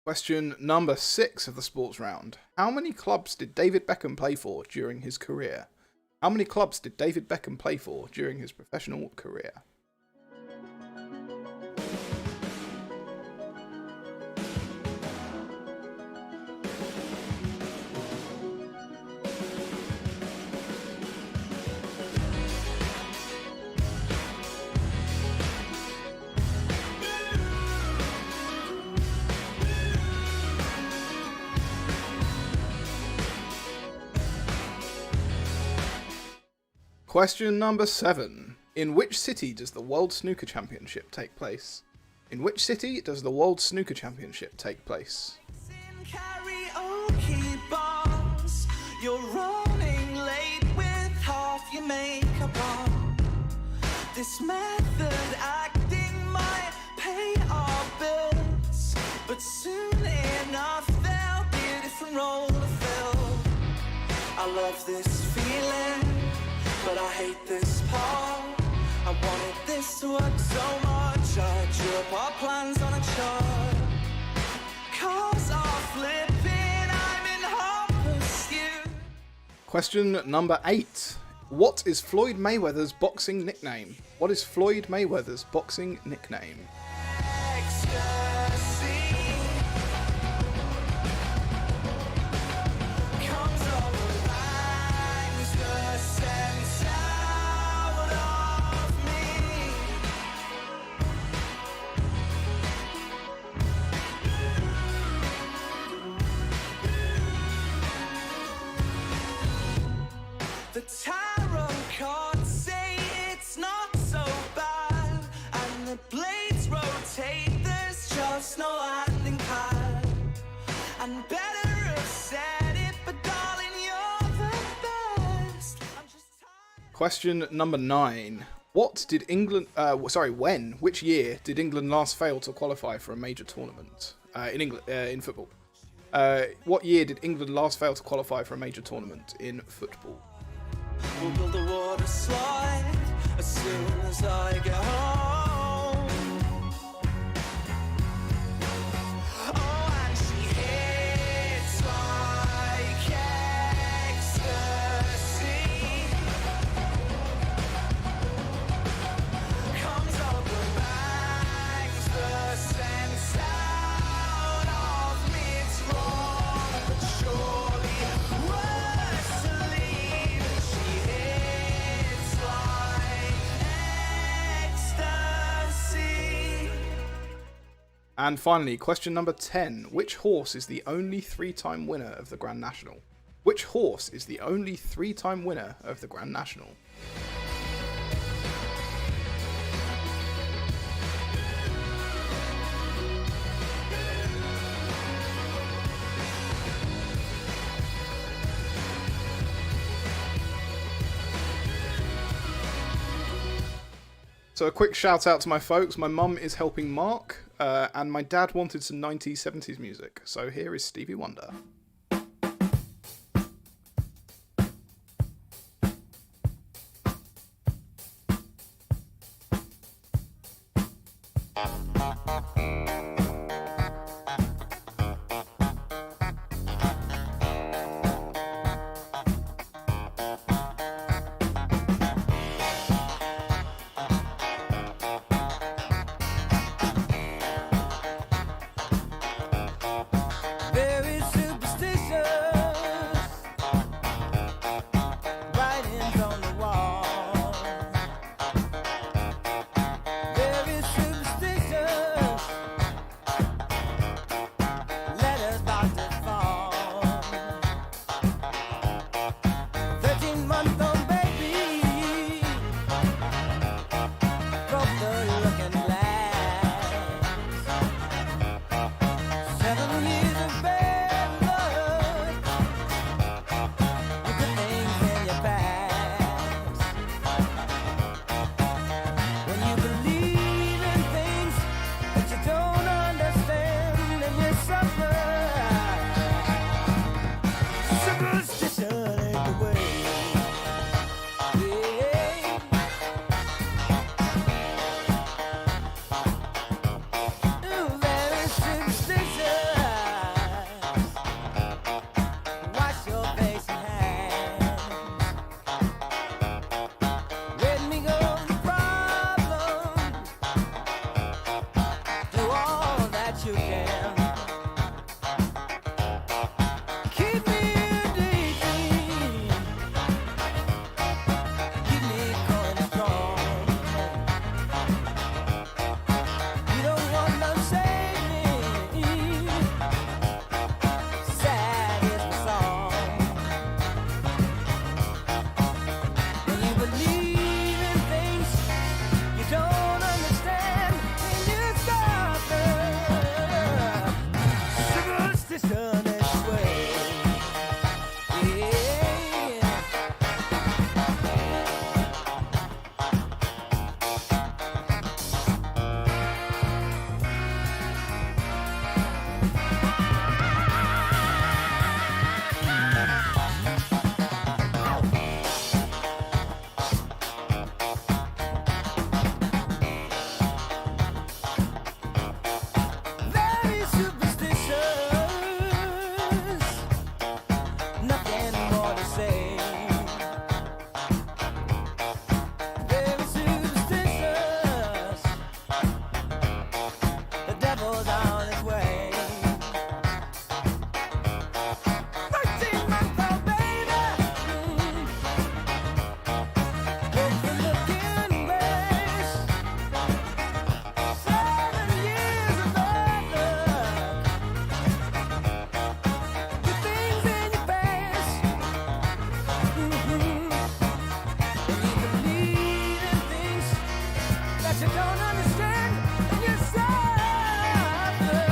Question number 6 of the sports round. How many clubs did David Beckham play for during his career? How many clubs did David Beckham play for during his professional career? Question number 7. In which city does the World Snooker Championship take place? In which city does the World Snooker Championship take place? In karaoke bars, you're running late with half your makeup on. This method acting might pay our bills, but soon enough there'll be a different role to fill. I love this feeling, but I hate this part. I wanted this to work so much, I drew up our plans on a chart. Cars are flipping, I'm in hot pursuit. Question number 8. What is Floyd Mayweather's boxing nickname? What is Floyd Mayweather's boxing nickname? Ecstasy comes over, bangs the sense out of me. voice, no landing pad. And better have said it, but darling, you're the best. I'm just tired. Question number 9. What did England? Which year did England last fail to qualify for a major tournament in football? What year did England last fail to qualify for a major tournament in football? We'll build a water slide as soon as I get home. Oh, and she hits like ecstasy. Comes over, bangs the sense out of me. It's wrong, but surely worse to leave. She hits like ecstasy. And finally, question number 10. Which horse is the only 3-time winner of the Grand National? Which horse is the only 3-time winner of the Grand National? So a quick shout out to my folks. My mum is helping Mark, and my dad wanted some 90s, 70s music. So here is Stevie Wonder. Very superstitious, writings on the wall. Very superstitious, letters about to fall. 13-month-old baby broke the looking glass. 7 years of bad blood, with the things in your past. When you believe in things that you don't understand, and you suffer. Superstition ain't the way. Ooh, very superstitious. Wash your face and hands. Let me go the problem. Do all that you can. Keep me daydream. Keep me going strong. You don't want no saving. Sad is the song. When you believe in things you don't understand, and you suffer. Superstition is the way. Yeah. Very superstitious, nothing more to say. Very superstitious, the devil's on his way. 13-month-old baby, broke the looking glass. 7 years of bad luck, the things in your past. When you believe in things that you don't understand, and you suffer.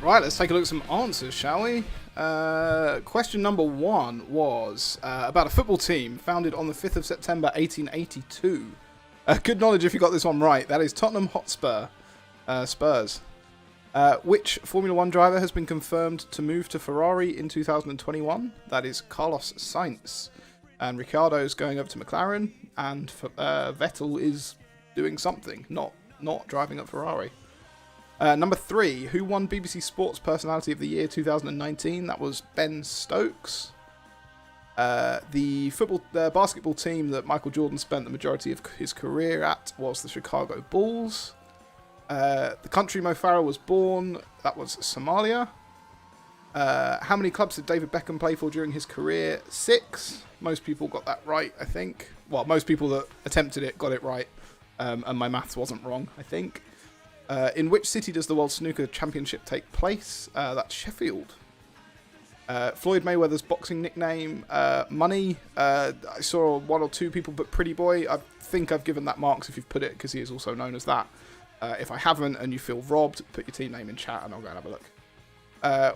Right, let's take a look at some answers, shall we? Question number 1 was about a football team founded on the 5th of September 1882. Good knowledge if you got this one right. That is Tottenham Hotspur. Spurs. Which Formula 1 driver has been confirmed to move to Ferrari in 2021? That is Carlos Sainz. And Ricciardo's going over to McLaren, and Vettel is doing something, not driving at Ferrari. Number 3, who won BBC Sports Personality of the Year 2019? That was Ben Stokes. The basketball team that Michael Jordan spent the majority of his career at was the Chicago Bulls. The country Mo Farah was born, that was Somalia. How many clubs did David Beckham play for during his career? 6. Most people got that right, I think. Well, most people that attempted it got it right. And my maths wasn't wrong, I think. In which city does the World Snooker Championship take place? That's Sheffield. Floyd Mayweather's boxing nickname, Money. I saw 1 or 2 people put Pretty Boy. I think I've given that marks if you've put it, because he is also known as that. If I haven't and you feel robbed, put your team name in chat and I'll go and have a look.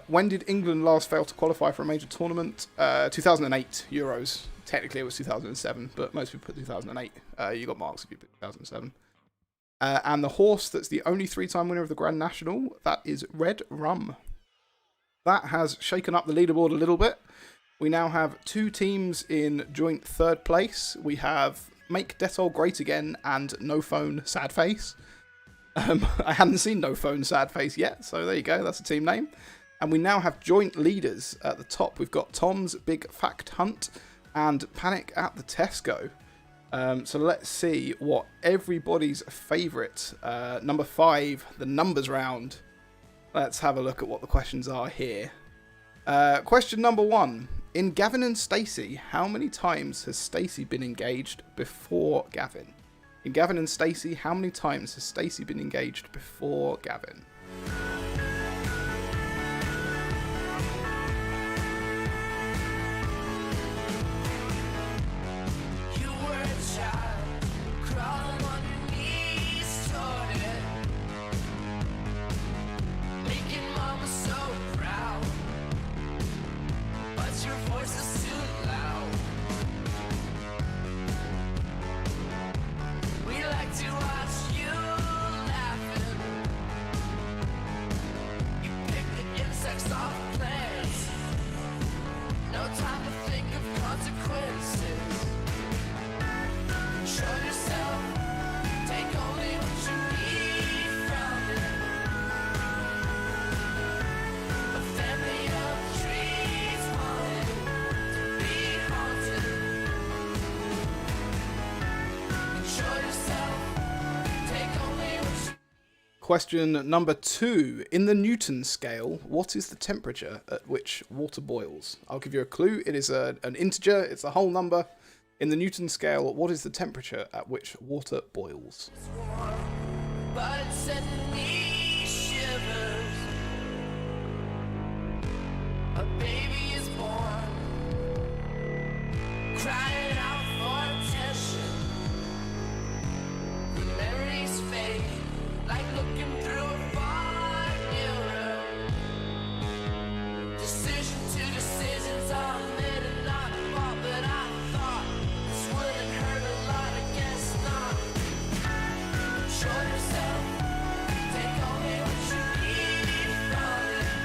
When did England last fail to qualify for a major tournament? 2008 Euros. Technically it was 2007, but most people put 2008. You got marks if you put 2007. And the horse that's the only 3-time winner of the Grand National, that is Red Rum. That has shaken up the leaderboard a little bit. We now have 2 teams in joint 3rd place. We have Make Dettol Great Again and No Phone Sad Face. I hadn't seen No Phone Sad Face yet, so there you go, that's a team name. And we now have joint leaders at the top. We've got Tom's Big Fact Hunt and Panic at the Tesco. So let's see what everybody's favourite, number 5, the numbers round. Let's have a look at what the questions are here. Question number 1. In Gavin and Stacey, how many times has Stacey been engaged before Gavin? In Gavin and Stacey, how many times has Stacey been engaged before Gavin? You were a child, crawling on your knees toward it, making mama so proud, but your voice is too loud. We like to watch you laughing. You pick the insects off plants. No time to think of consequences. Show yourself, take only what you need from it. A family of trees wanted to be haunted. Show yourself, take only what you Question number 2. In the Newton scale, what is the temperature at which water boils? I'll give you a clue. It is an integer. It's a whole number. In the Newton scale, what is the temperature at which water boils? want, but it sending me shivers. A baby is born, crying out for attention. The memories fade, like looking through a fog mirror. Decision to decisions are made and not bought, but I thought this wouldn't hurt a lot. I guess not. Show yourself, take only what you need from it.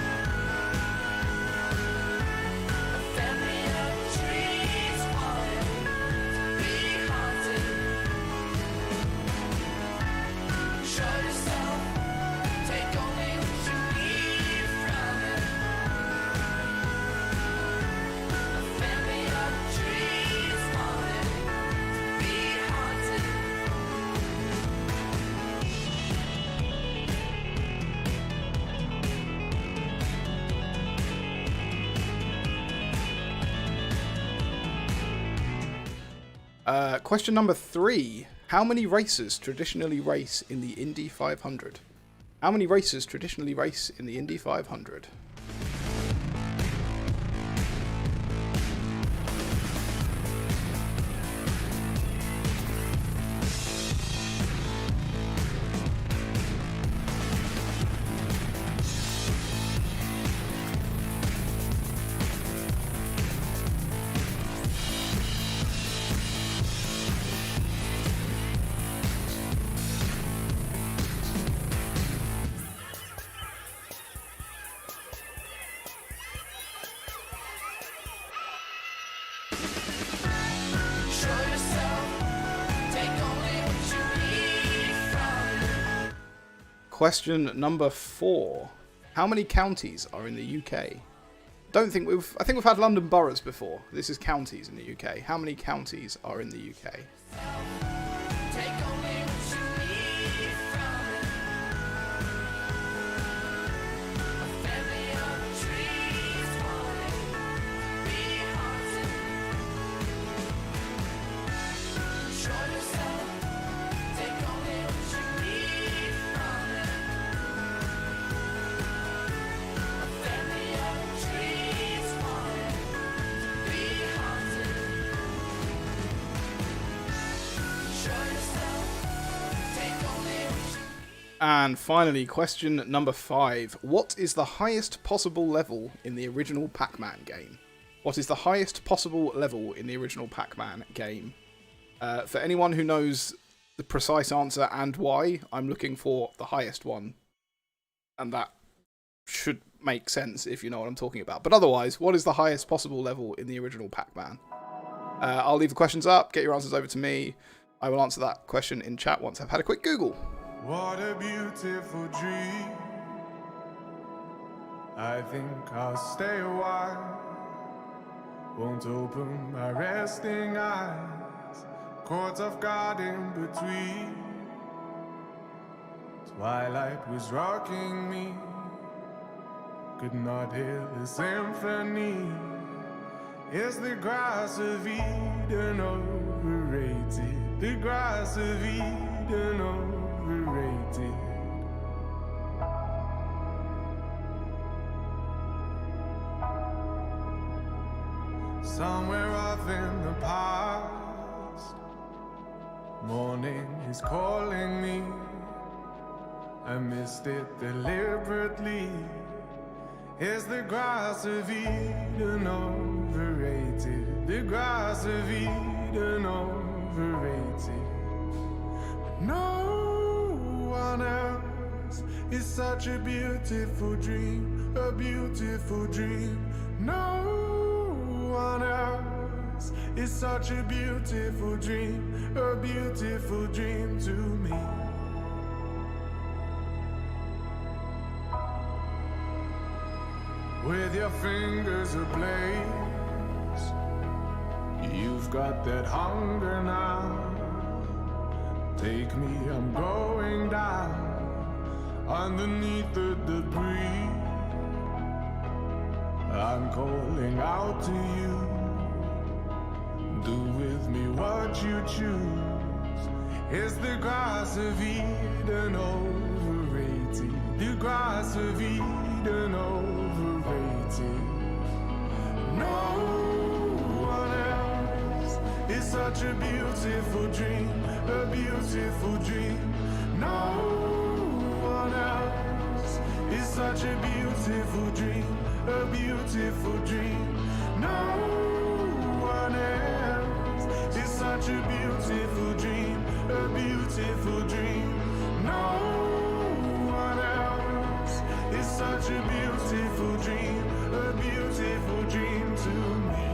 A family of trees wanted to be haunted. Show yourself, take only what you need from it. A family of trees wanted to be haunted. Question number 3. How many racers traditionally race in the Indy 500? How many racers traditionally race in the Indy 500? Question number 4. How many counties are in the UK? I think we've had London boroughs before. This is counties in the UK. How many counties are in the UK? Take only what you need from it. A family of trees falling, be haunted. Show yourself. Take only what you need from it. A family of trees falling, be haunted. Show yourself. Take only what you And finally, question number 5. What is the highest possible level in the original Pac-Man game? What is the highest possible level in the original Pac-Man game? For anyone who knows the precise answer and why, I'm looking for the highest one. And that should make sense if you know what I'm talking about. But otherwise, what is the highest possible level in the original Pac-Man? I'll leave the questions up. Get your answers over to me. I will answer that question in chat once I've had a quick Google. What a beautiful dream. I think I'll stay a while. Won't open my resting eyes. Caught off guard in between. Twilight was rocking me. Could not hear the symphony. Is the grass of Eden overrated? The grass of Eden overrated. Somewhere off in the past, morning is calling me. I missed it deliberately. Is the grass of Eden overrated? The grass of Eden overrated. No one else is such a beautiful dream, a beautiful dream. No one else is such a beautiful dream, a beautiful dream to me. With your fingers ablaze, you've got that hunger now. Take me, I'm going down underneath the debris. I'm calling out to you. Do with me what you choose. Is the grass of Eden overrated? The grass of Eden overrated. No one else is such a beautiful dream, a beautiful dream. No one else is such a beautiful dream, a beautiful dream. No one else is such a beautiful dream, a beautiful dream. No one else is such a beautiful dream, a beautiful dream to me.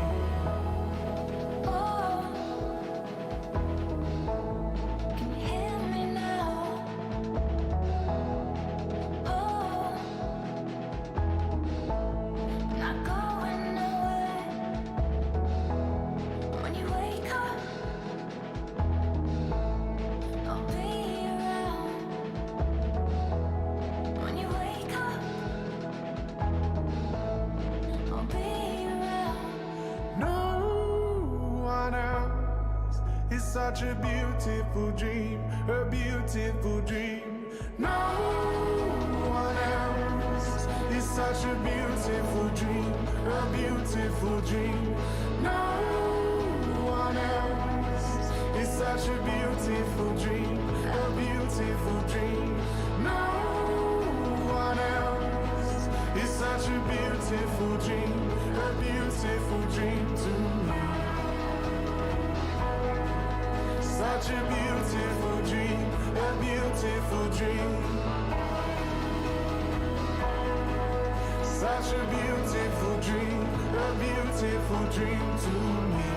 Can you hear me now? Not going nowhere. When you wake up, I'll be around. When you wake up, I'll be around. No one else is such a beautiful dream, a beautiful dream. No one else is such a beautiful dream, a beautiful dream. No one else is such a beautiful dream, a beautiful dream. No one else is such a beautiful dream, a beautiful dream to me. Such a beautiful dream, a beautiful dream. Such a beautiful dream, a beautiful dream to me.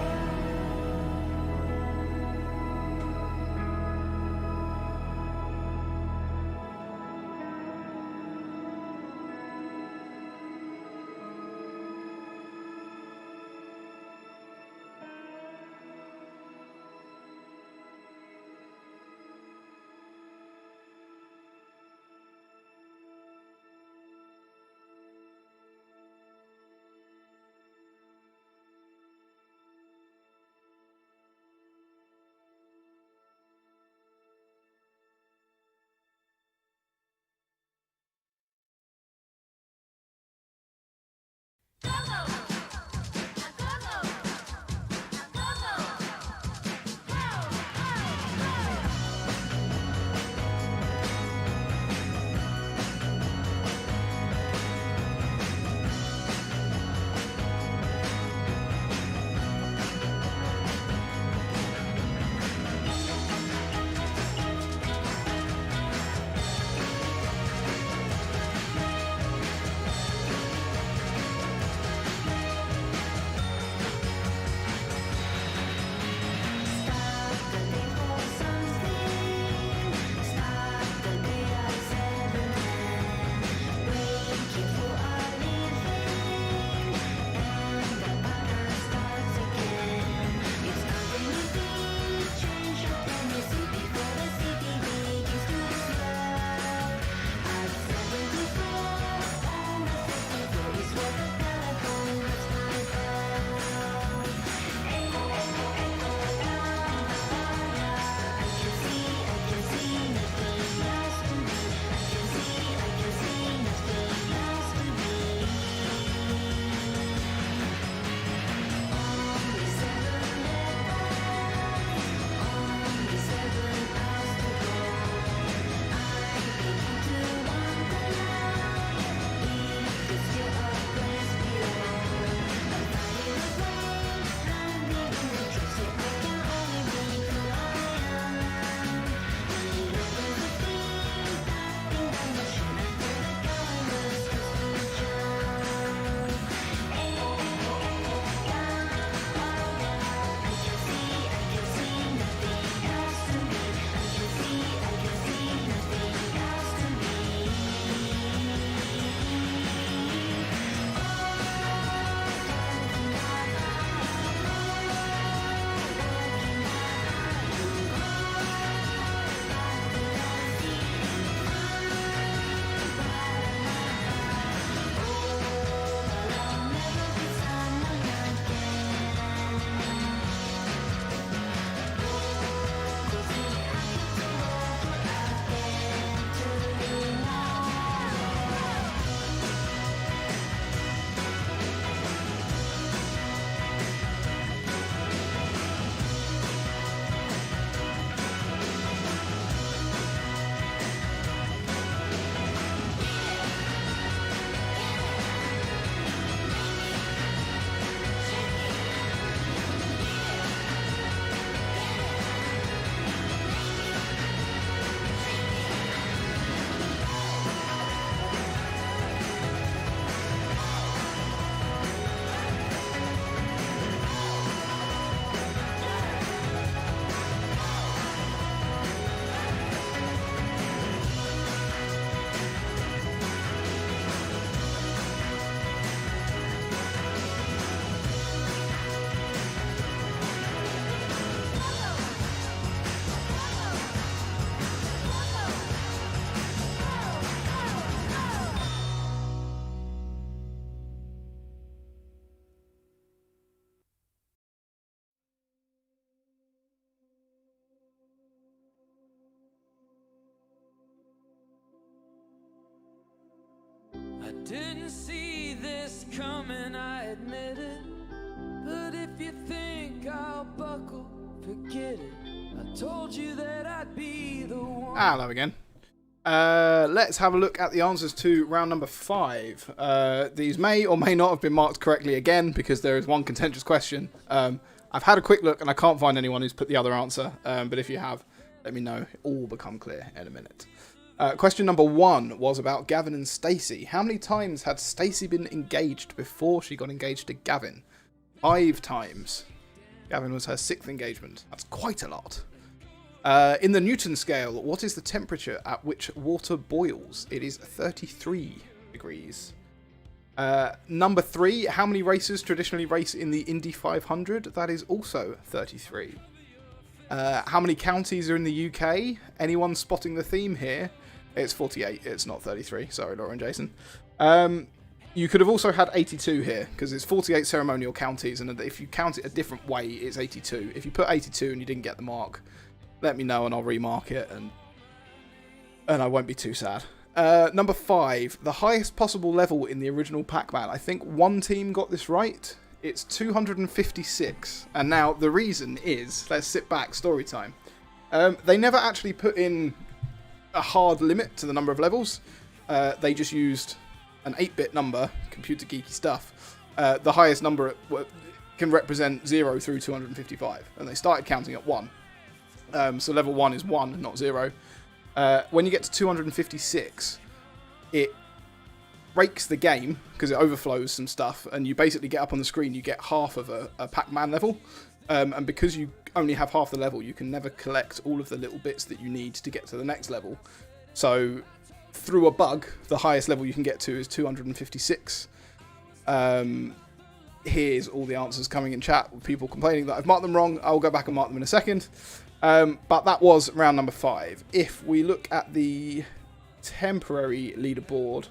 Didn't see this coming, I admit it. But if you think I'll buckle, forget it. I told you that I'd be the one. Hello again. Let's have a look at the answers to round number 5. These may or may not have been marked correctly again because there is one contentious question. I've had a quick look and I can't find anyone who's put the other answer, but if you have, let me know. It all become clear in a minute. Question number 1 was about Gavin and Stacey. How many times had Stacey been engaged before she got engaged to Gavin? 5 times. Gavin was her 6th engagement. That's quite a lot. In the Newton scale, what is the temperature at which water boils? It is 33 degrees. Number 3, how many racers traditionally race in the Indy 500? That is also 33. How many counties are in the UK? Anyone spotting the theme here? It's 48, it's not 33. Sorry, Laura and Jason. You could have also had 82 here, because it's 48 ceremonial counties, and if you count it a different way, it's 82. If you put 82 and you didn't get the mark, let me know and I'll remark it, and I won't be too sad. Number 5, the highest possible level in the original Pac-Man. I think one team got this right. It's 256. And now the reason is, let's sit back, story time. They never actually put in a hard limit to the number of levels. They just used an 8-bit number, computer geeky stuff. The highest number can represent 0 through 255. And they started counting at 1. So level 1 is 1, not 0. When you get to 256, it breaks the game because it overflows some stuff, and you basically get up on the screen, you get half of a Pac-Man level. And because you only have half the level, you can never collect all of the little bits that you need to get to the next level. So through a bug, the highest level you can get to is 256. Here's all the answers coming in chat with people complaining that I've marked them wrong. I'll go back and mark them in a second. But that was round number 5. If we look at the temporary leaderboard,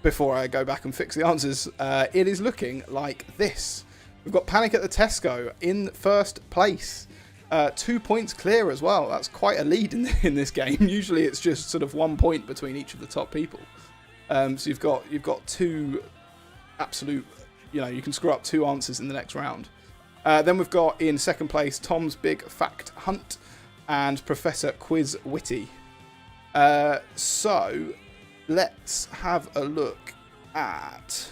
before I go back and fix the answers, it is looking like this. We've got Panic at the Tesco in first place. 2 points clear as well. That's quite a lead in this game. Usually it's just sort of 1 point between each of the top people. So you've got 2 absolute, you can screw up 2 answers in the next round. Then we've got in second place Tom's Big Fact Hunt and Professor Quiz Witty. So let's have a look at...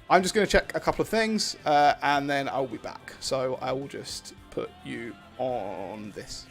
I'm just going to check a couple of things and then I'll be back. So I will just put you on this.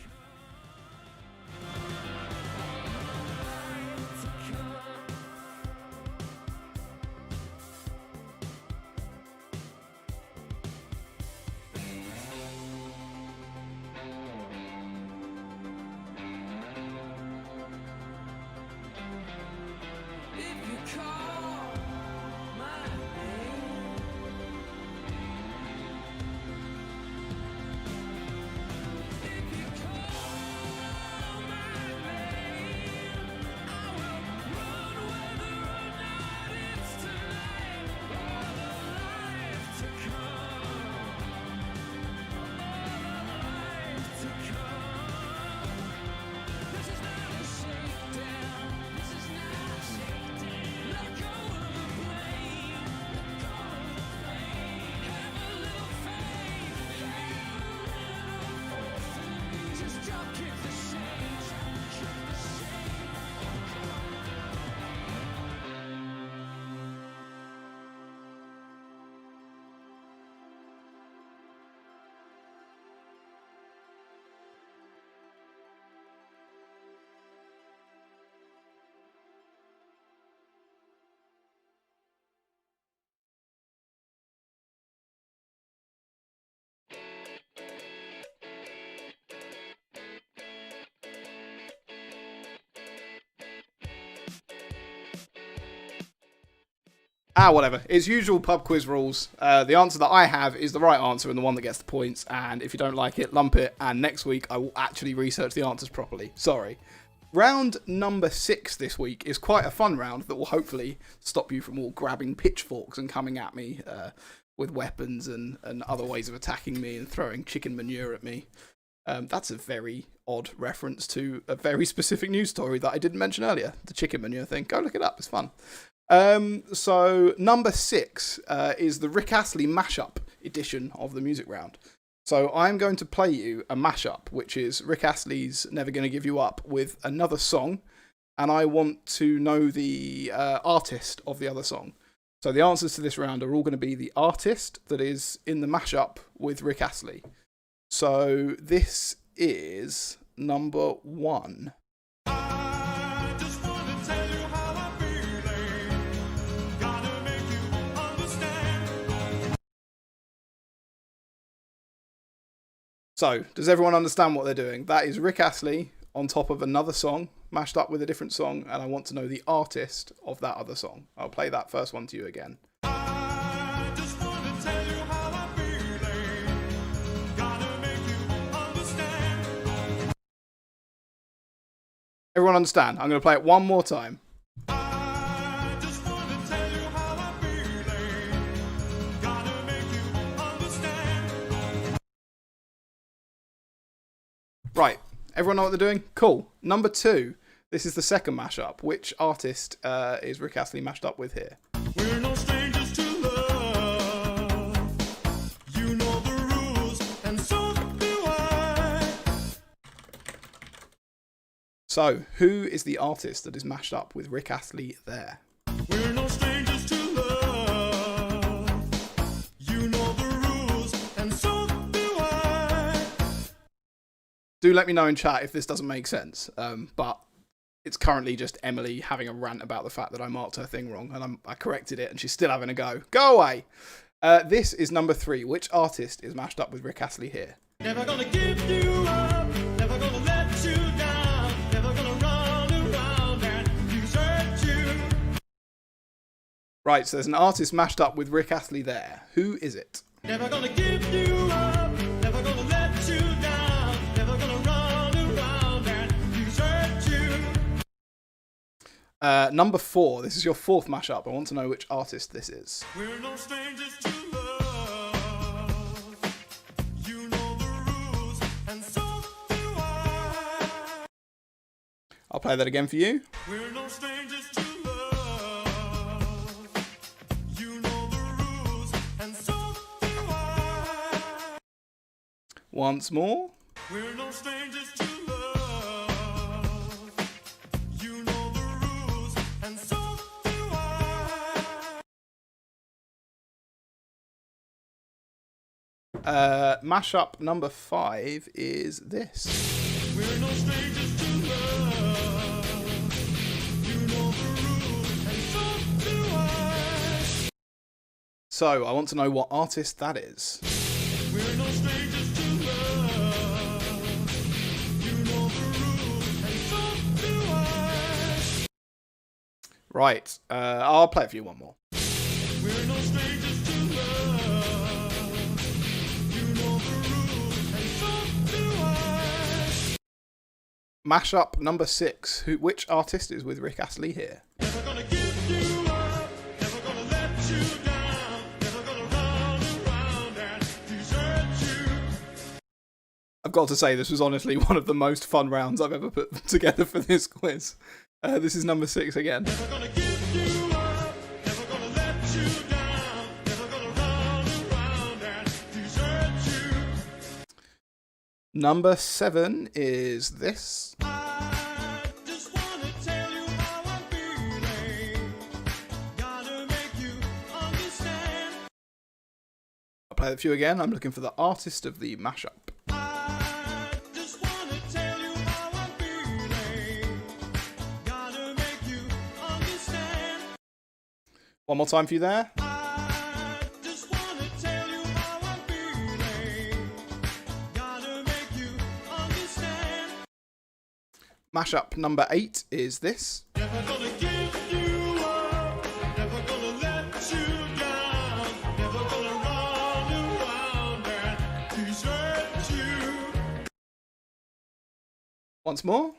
Whatever. It's usual pub quiz rules. The answer that I have is the right answer and the one that gets the points. And if you don't like it, lump it. And next week, I will actually research the answers properly. Sorry. Round number 6 this week is quite a fun round that will hopefully stop you from all grabbing pitchforks and coming at me with weapons and other ways of attacking me and throwing chicken manure at me. That's a very odd reference to a very specific news story that I didn't mention earlier, the chicken manure thing. Go look it up, it's fun. So number 6 is the Rick Astley mashup edition of the music round. So I'm going to play you a mashup, which is Rick Astley's Never Gonna Give You Up with another song, and I want to know the artist of the other song. So the answers to this round are all going to be the artist that is in the mashup with Rick Astley. So this is number 1. I just wanna tell you how I'm feeling. Gotta make you understand. So, does everyone understand what they're doing? That is Rick Astley on top of another song, mashed up with a different song, and I want to know the artist of that other song. I'll play that first one to you again. I just wanna tell you how I'm feeling. Gotta make you understand. Everyone understand? I'm going to play it one more time. I just wanna tell you how I'm feeling. Gotta make you understand. Right, everyone know what they're doing? Cool. Number 2, this is the second mashup. Which artist is Rick Astley mashed up with here? We're no strangers to love. You know the rules, and so do I. So, who is the artist that is mashed up with Rick Astley there? We're no strangers to love. You know the rules, and so do I. Do let me know in chat if this doesn't make sense. But it's currently just Emily having a rant about the fact that I marked her thing wrong, and I corrected it, and she's still having a go. Go away! This is number 3. Which artist is mashed up with Rick Astley here? Never gonna give you up. Never gonna let you down. Never gonna run around and desert you. Right, so there's an artist mashed up with Rick Astley there. Who is it? Never gonna give you up. Never gonna let you down. Never gonna run around and desert you. Number 4. This is your 4th mashup. I want to know which artist this is. We're no strangers to love. You know the rules, and so do I. I'll play that again for you. We're no strangers to love. You know the rules, and so do I. Once more. We're no strangers to love. You know the rules, and so do I. Mashup number 5 is this. We're no strangers to love. You know the rules, and so do I. So, I want to know what artist that is. We're no strangers to love. You know the rules, and so do I. Right, I'll play it for you one more. We're no strangers to love. You know the rules, and so do I. Mashup number 6. Which artist is with Rick Astley here? Never gonna give you up. Never gonna let you down. Never gonna run around and desert you. I've got to say, this was honestly one of the most fun rounds I've ever put together for this quiz. This is number 6 again. Never gonna give you up. Never gonna let you down. Never gonna run around and desert you. Number 7 is this. I just wanna tell you how I'm feeling. Gotta make you understand. I'll play it for you again. I'm looking for the artist of the mashup. I just wanna tell you how I'm feeling. Gotta make you understand. One more time for you there. I just wanna tell you how I'm feeling. Gotta make you understand. Mashup number 8 is this. Never gonna give you up. Never gonna let you down. Never gonna run around and desert you. Once more.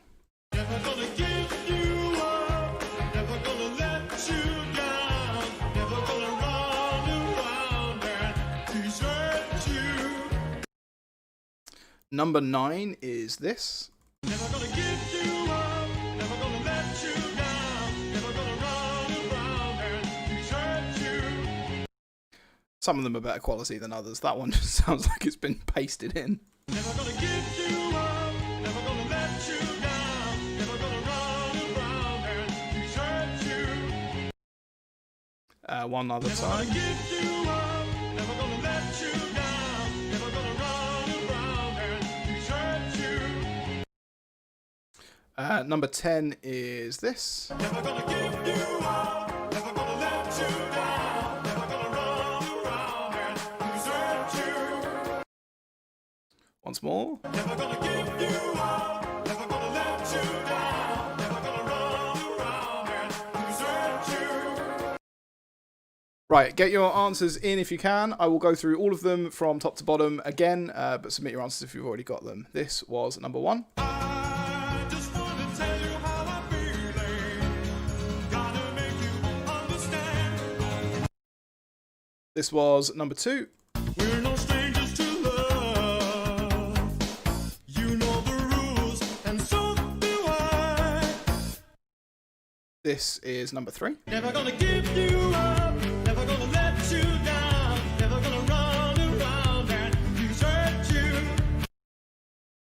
Never gonna give you up. Never gonna let you down. Never gonna run around and desert you. Number 9 is this. Never gonna give you up, never gonna let you down, never gonna run around and desert you. Some of them are better quality than others. That one just sounds like it's been pasted in. Never gonna give you up, never gonna let you down, never gonna run around and desert you. One other Never time. gonna give you up, never gonna let you down, never gonna run around and desert you. Number 10 is this. Never gonna give you up, never gonna let you down, never gonna run around and desert you. Once more. Never gonna give you up, never gonna let you down, never gonna run around and desert you. Right, get your answers in if you can. I will go through all of them from top to bottom again, but submit your answers if you've already got them. This was number 1. I just wanna tell you how I'm feeling. Gotta make you understand. This was number 2. We're no strangers to love. You know the rules, and so do I. This is number 3. Never gonna give you up, never gonna let you down, never gonna run around and desert you.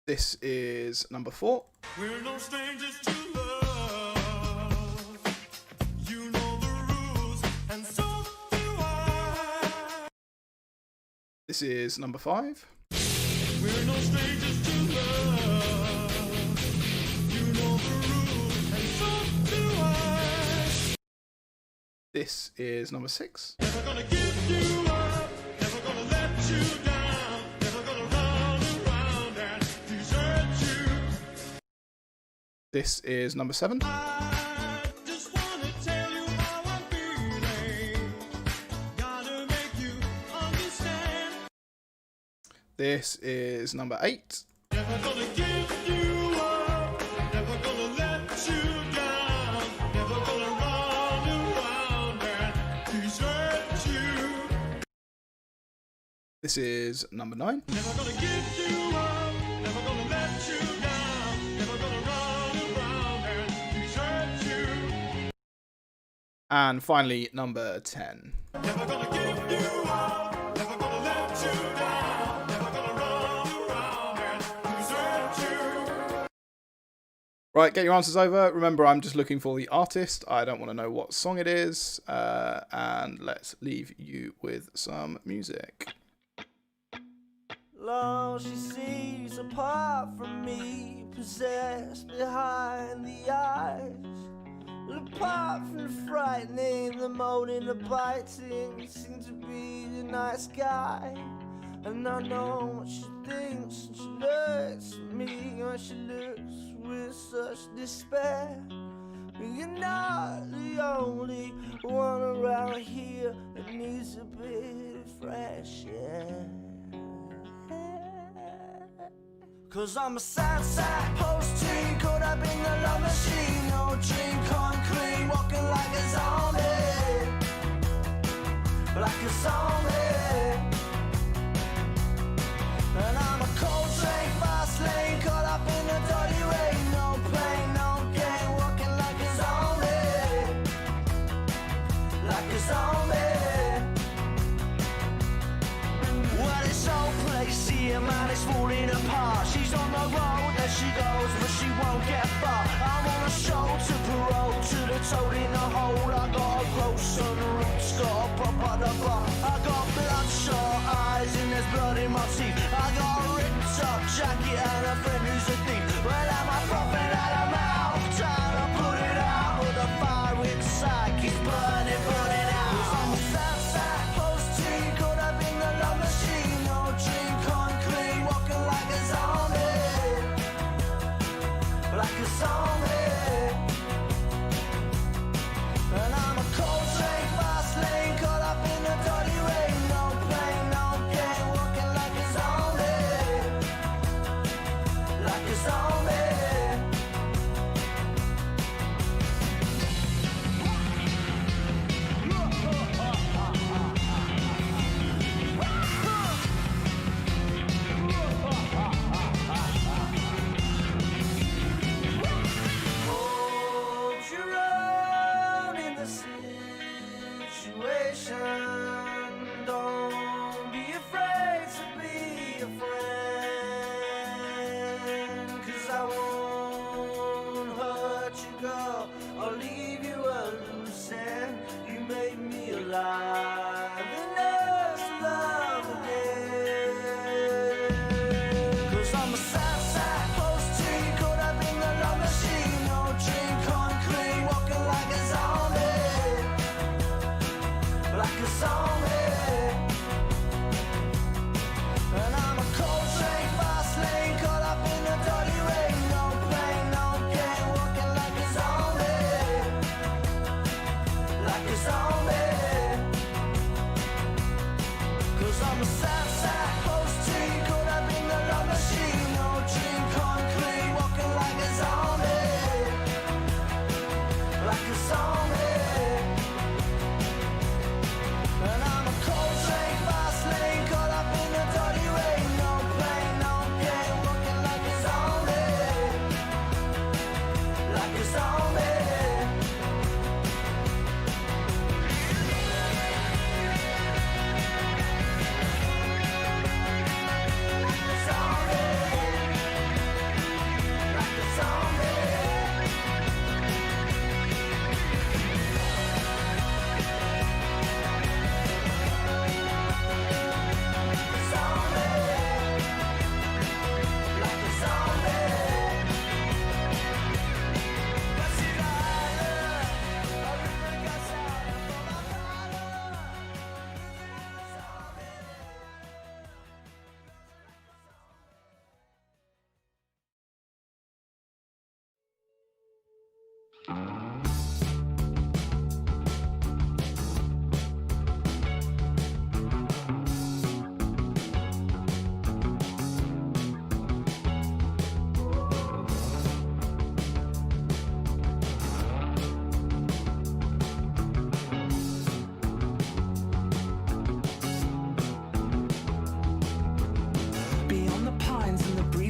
This is number 4. We're no strangers to love. You know the rules, and so do I. This is number 5. We're no strangers to love. You know the rules, and so do I. This is number 6. Never gonna give you up, never gonna let you down, never gonna run around and desert you. This is number 7. I just wanna tell you how I'm feeling. Gotta make you understand. This is number 8. Never gonna give you up, never gonna let you down, never gonna run around and desert you. This is number 9. Never gonna give you up, never gonna let you down, never gonna run around and desert you. And finally, number 10. Never gonna give you up, never gonna let you down, never gonna run around and desert you. Right, get your answers over. Remember, I'm just looking for the artist. I don't want to know what song it is. And let's leave you with some music. Long she sees apart from me, possessed behind the eyes. Apart from the frightening, the moaning, the biting, seems to be the nice guy. And I know what she thinks, and she looks at me, and she looks with such despair. You're not the only one around here that needs a bit of fresh air. 'Cause I'm a sad post-teen, caught up in the love machine. No dream come clean, walking like a zombie. Like a zombie. And I'm a cold train, fast lane, caught up in the dirty rain. No pain, no gain, walking like a zombie. Like a zombie. Well, this whole place here, man, is falling apart. She's on the road as she goes, but she won't get far. I'm on a show to parole, to the toad in the hole. I got a gross on the roots, got a pop at the bar. I got bloodshot eyes and there's blood in my teeth. I got a ripped up jacket and a friend who's a thief. Well, am I popping out of mouth, trying to put it out, but the fire inside keeps burning, burning out. 'Cause I'm a sad post-teen, caught up in the love machine. No dream come clean, walking like a zombie. Like a zombie. And I'm a cold train, fast lane, caught up in the dirty rain. No pain, no gain, walking like a zombie. Like a zombie.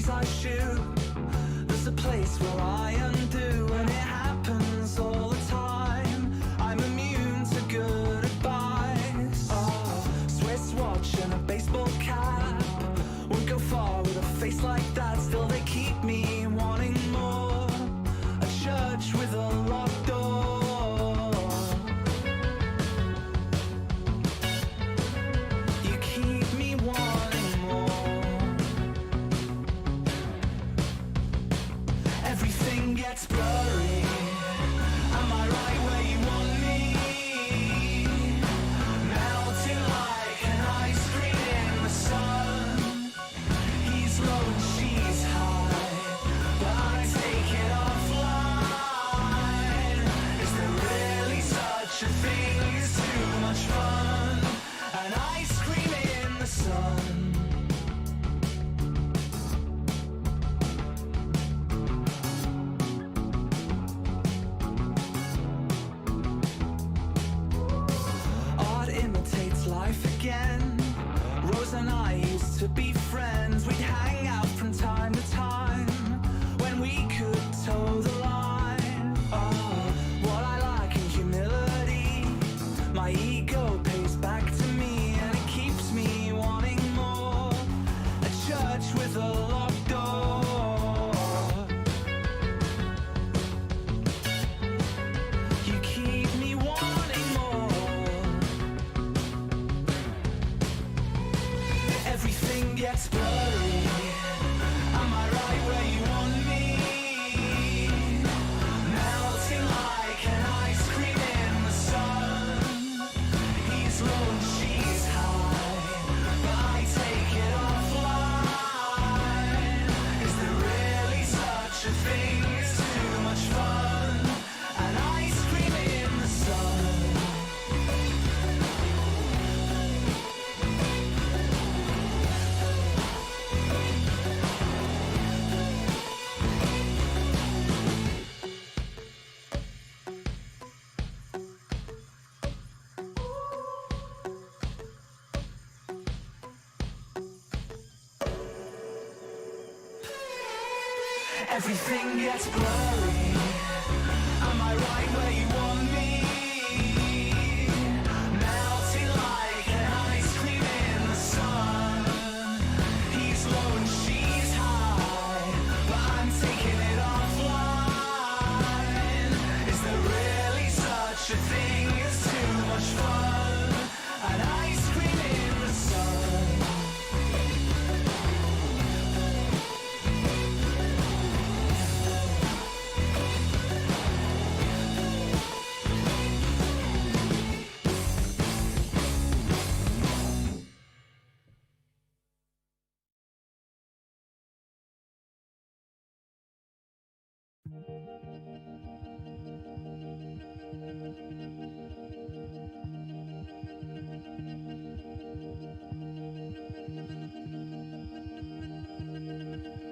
I shoot. There's a place where I undo, and it happens all the time. I'm immune to good advice. Oh, Swiss watch and a baseball cap won't go far with a face like that. Still they keep me wanting more. A church with a locked door. You keep me wanting more. Everything gets blurry. Am I right where you want me? Melting like an ice cream in the sun. He's low and she's high, but I take it offline. Is there really such a thing as too much fun? An ice cream in the sun. Art imitates life again. Rose and I used to be friends. We'd hang out from time to time when we could toe the line. Oh, what I like in humility. My ego pays back to me, and it keeps me wanting more. A church with a locked door. You keep me wanting more. Everything gets blurry. Am I right where you want me? Melting like an ice cream in the sun. He's low and she's high, but I take it offline. Is there really such a thing as too much fun? An ice cream in the sun. Everything gets blurry. Am I right where you want me? Melting like an ice cream in the sun. He's low and she's high, but I'm taking it offline. Is there really such a thing as too much fun? An ice cream in the sun.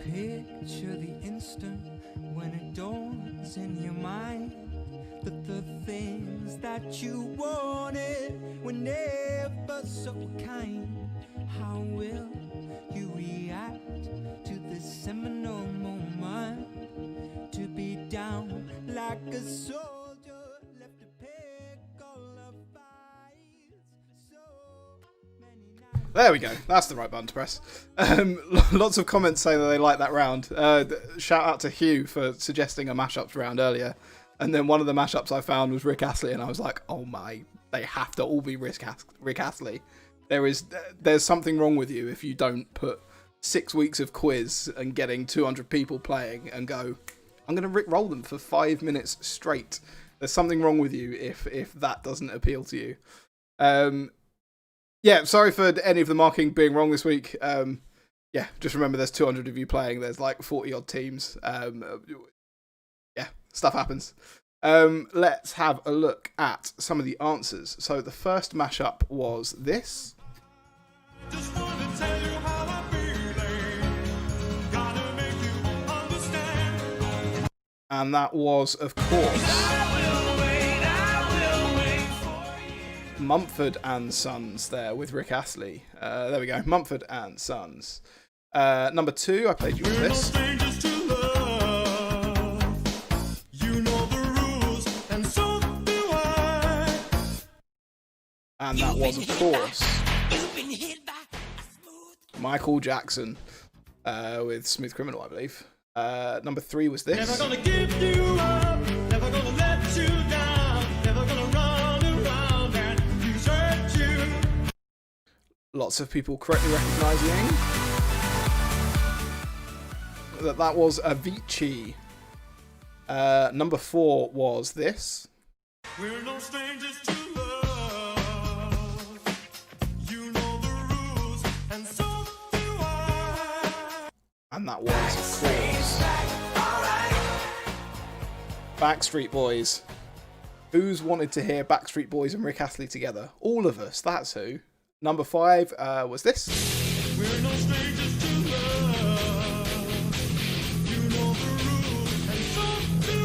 Picture the instant when it dawns in your mind that the things that you wanted were never so kind. How will you react to this seminal moment? To be down like a soldier, left to pick all the fights. So many nights. There we go. That's the right button to press. Lots of comments saying that they like that round. Shout out to Hugh for suggesting a mashups round earlier. And then one of the mashups I found was Rick Astley, and I was like, oh my, they have to all be Rick Astley. There's something wrong with you if you don't put 6 weeks of quiz and getting 200 people playing and go, I'm going to Rick roll them for 5 minutes straight. There's something wrong with you if that doesn't appeal to you. Yeah, sorry for any of the marking being wrong this week. Yeah, just remember there's 200 of you playing. There's like 40 odd teams. Yeah, stuff happens. Let's have a look at some of the answers. So the first mashup was this. Just wanna tell you how I'm feeling. Gotta make you understand. And that was, of course, Mumford and Sons there with Rick Astley. There we go, Mumford and Sons. Number 2, I played you with this. Strangers to love. You know the rules, and so do I. And that was, of course, Michael Jackson with Smooth Criminal, I believe. Number 3 was this. Never gonna give you up, never gonna let you down, never gonna run around and desert you. Lots of people correctly recognising that was Avicii. Number 4 was this. We're no strangers to love. You know the rules, and so do I. And that was, of course, Backstreet Boys. Who's wanted to hear Backstreet Boys and Rick Astley together? All of us, that's who. Number 5 was this. We're no strangers to love. You know the rules, and so do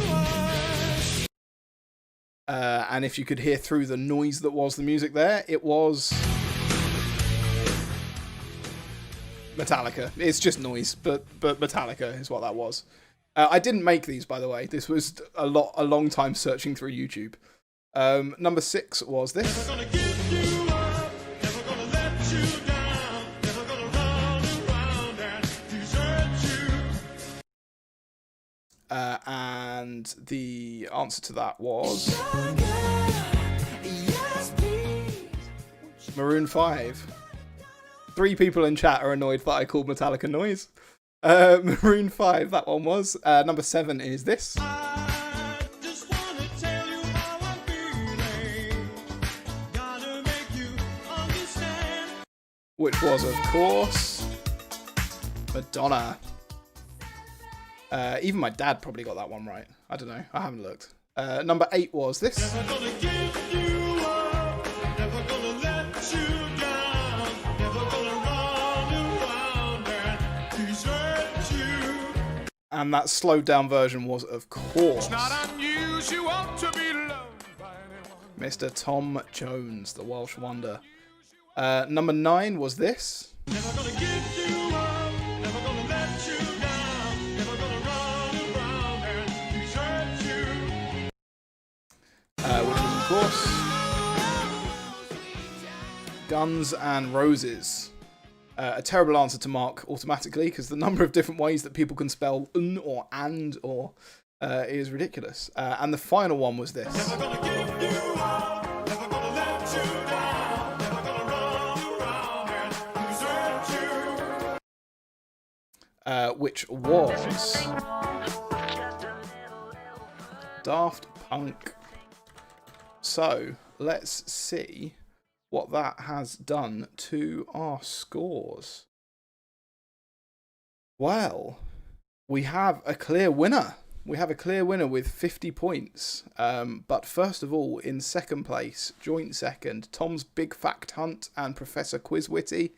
I. And if you could hear through the noise that was the music there, it was Metallica. It's just noise, but Metallica is what that was. I didn't make these, by the way. This was a long time searching through YouTube. Number 6 was this. Never gonna give you up, never gonna let you down, never gonna run around and desert you. And the answer to that was Maroon 5. 3 people in chat are annoyed that I called Metallica noise. Maroon 5, that one was. Number 7 is this. I just wanna tell you how I'm feeling. Gotta make you understand. Which was, of course, Madonna. Even my dad probably got that one right. I don't know. I haven't looked. Number 8 was this. Never gonna give you up, never gonna let you down, never gonna run around and desert you. And that slowed down version was, of course, Unusual to be loved by anyone. Mr. Tom Jones, the Welsh Wonder. Number 9 was this. Never gonna give you up, never gonna let you down, never gonna run around and desert you. Which was, of course, Guns N' Roses. A terrible answer to mark automatically because the number of different ways that people can spell un or and or is ridiculous. And the final one was this. Never gonna give you up, never gonna let you down, never gonna run around and desert you. Which was Daft Punk. So let's see what that has done to our scores. Well, we have a clear winner. We have a clear winner with 50 points. But first of all, in second place, joint second, Tom's Big Fact Hunt and Professor Quizwitty.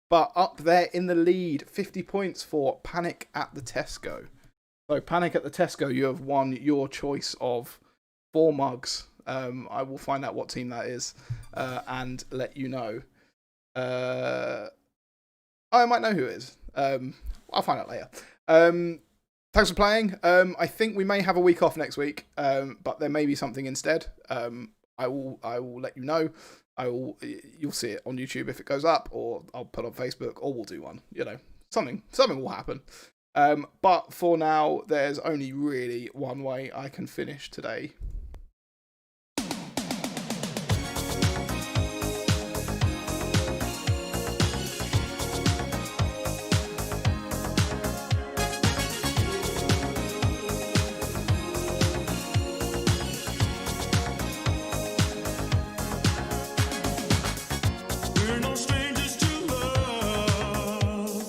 But up there in the lead, 50 points for Panic at the Tesco. So Panic at the Tesco, you have won your choice of 4 mugs. I will find out what team that is and let you know. I might know who it is. I'll find out later. Thanks for playing. I think we may have a week off next week, but there may be something instead. I will let you know. You'll see it on YouTube if it goes up, or I'll put on Facebook, or we'll do one. You know, something will happen. But for now, there's only really one way I can finish today. We're no strangers to love.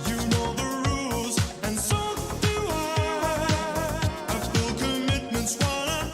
You know the rules, and so do I. Our full commitment's what I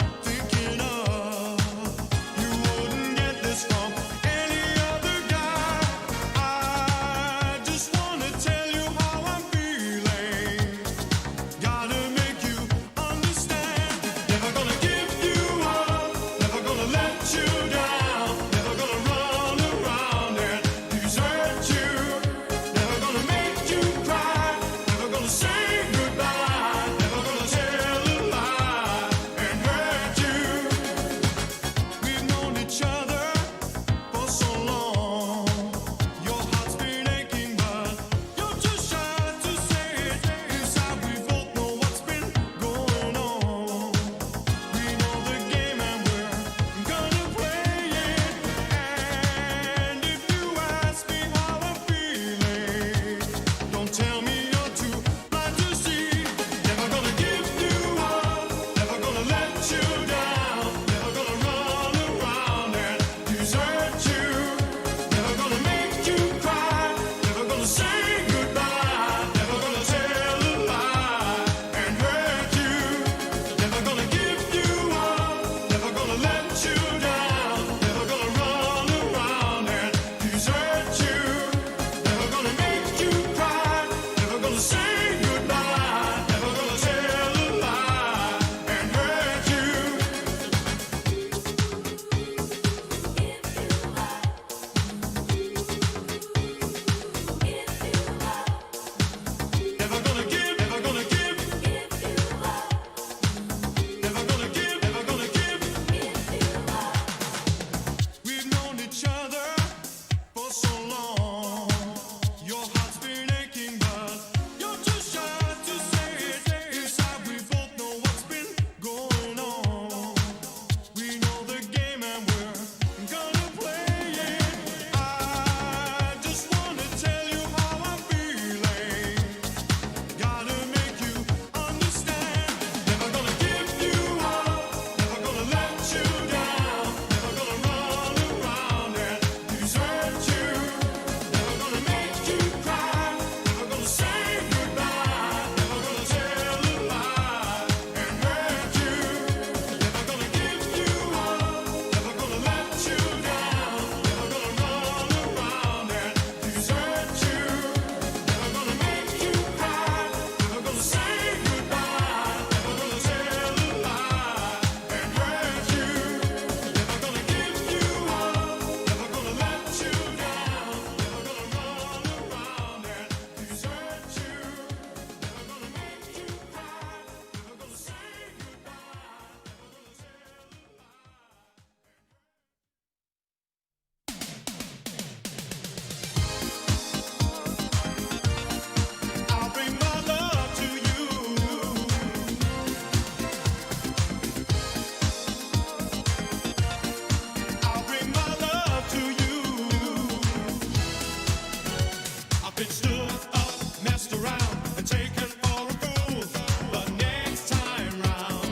been stood up, messed around, and taken for a fool. But next time round,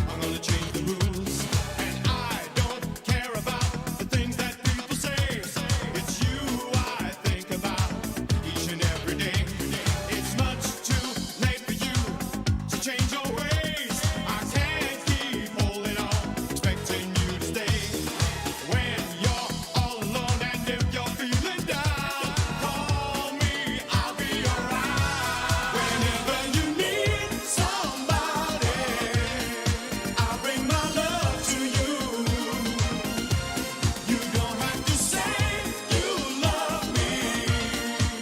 I'm gonna change the rules. And I don't care about the things that people say. It's you I think about each and every day. It's much too late for you to change your ways. I can't keep holding on, expecting you to stay. When you're all alone and if you're feeling down, call me, I'll be around. Whenever you need somebody, I'll bring my love to you. You don't have to say you love me,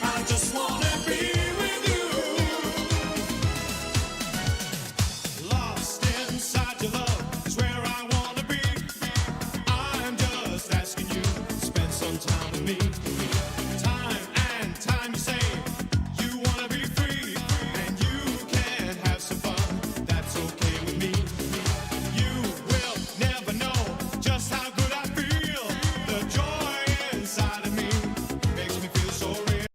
I just wanna be with you. Lost inside your love is where I wanna be. I'm just asking you to spend some time with me.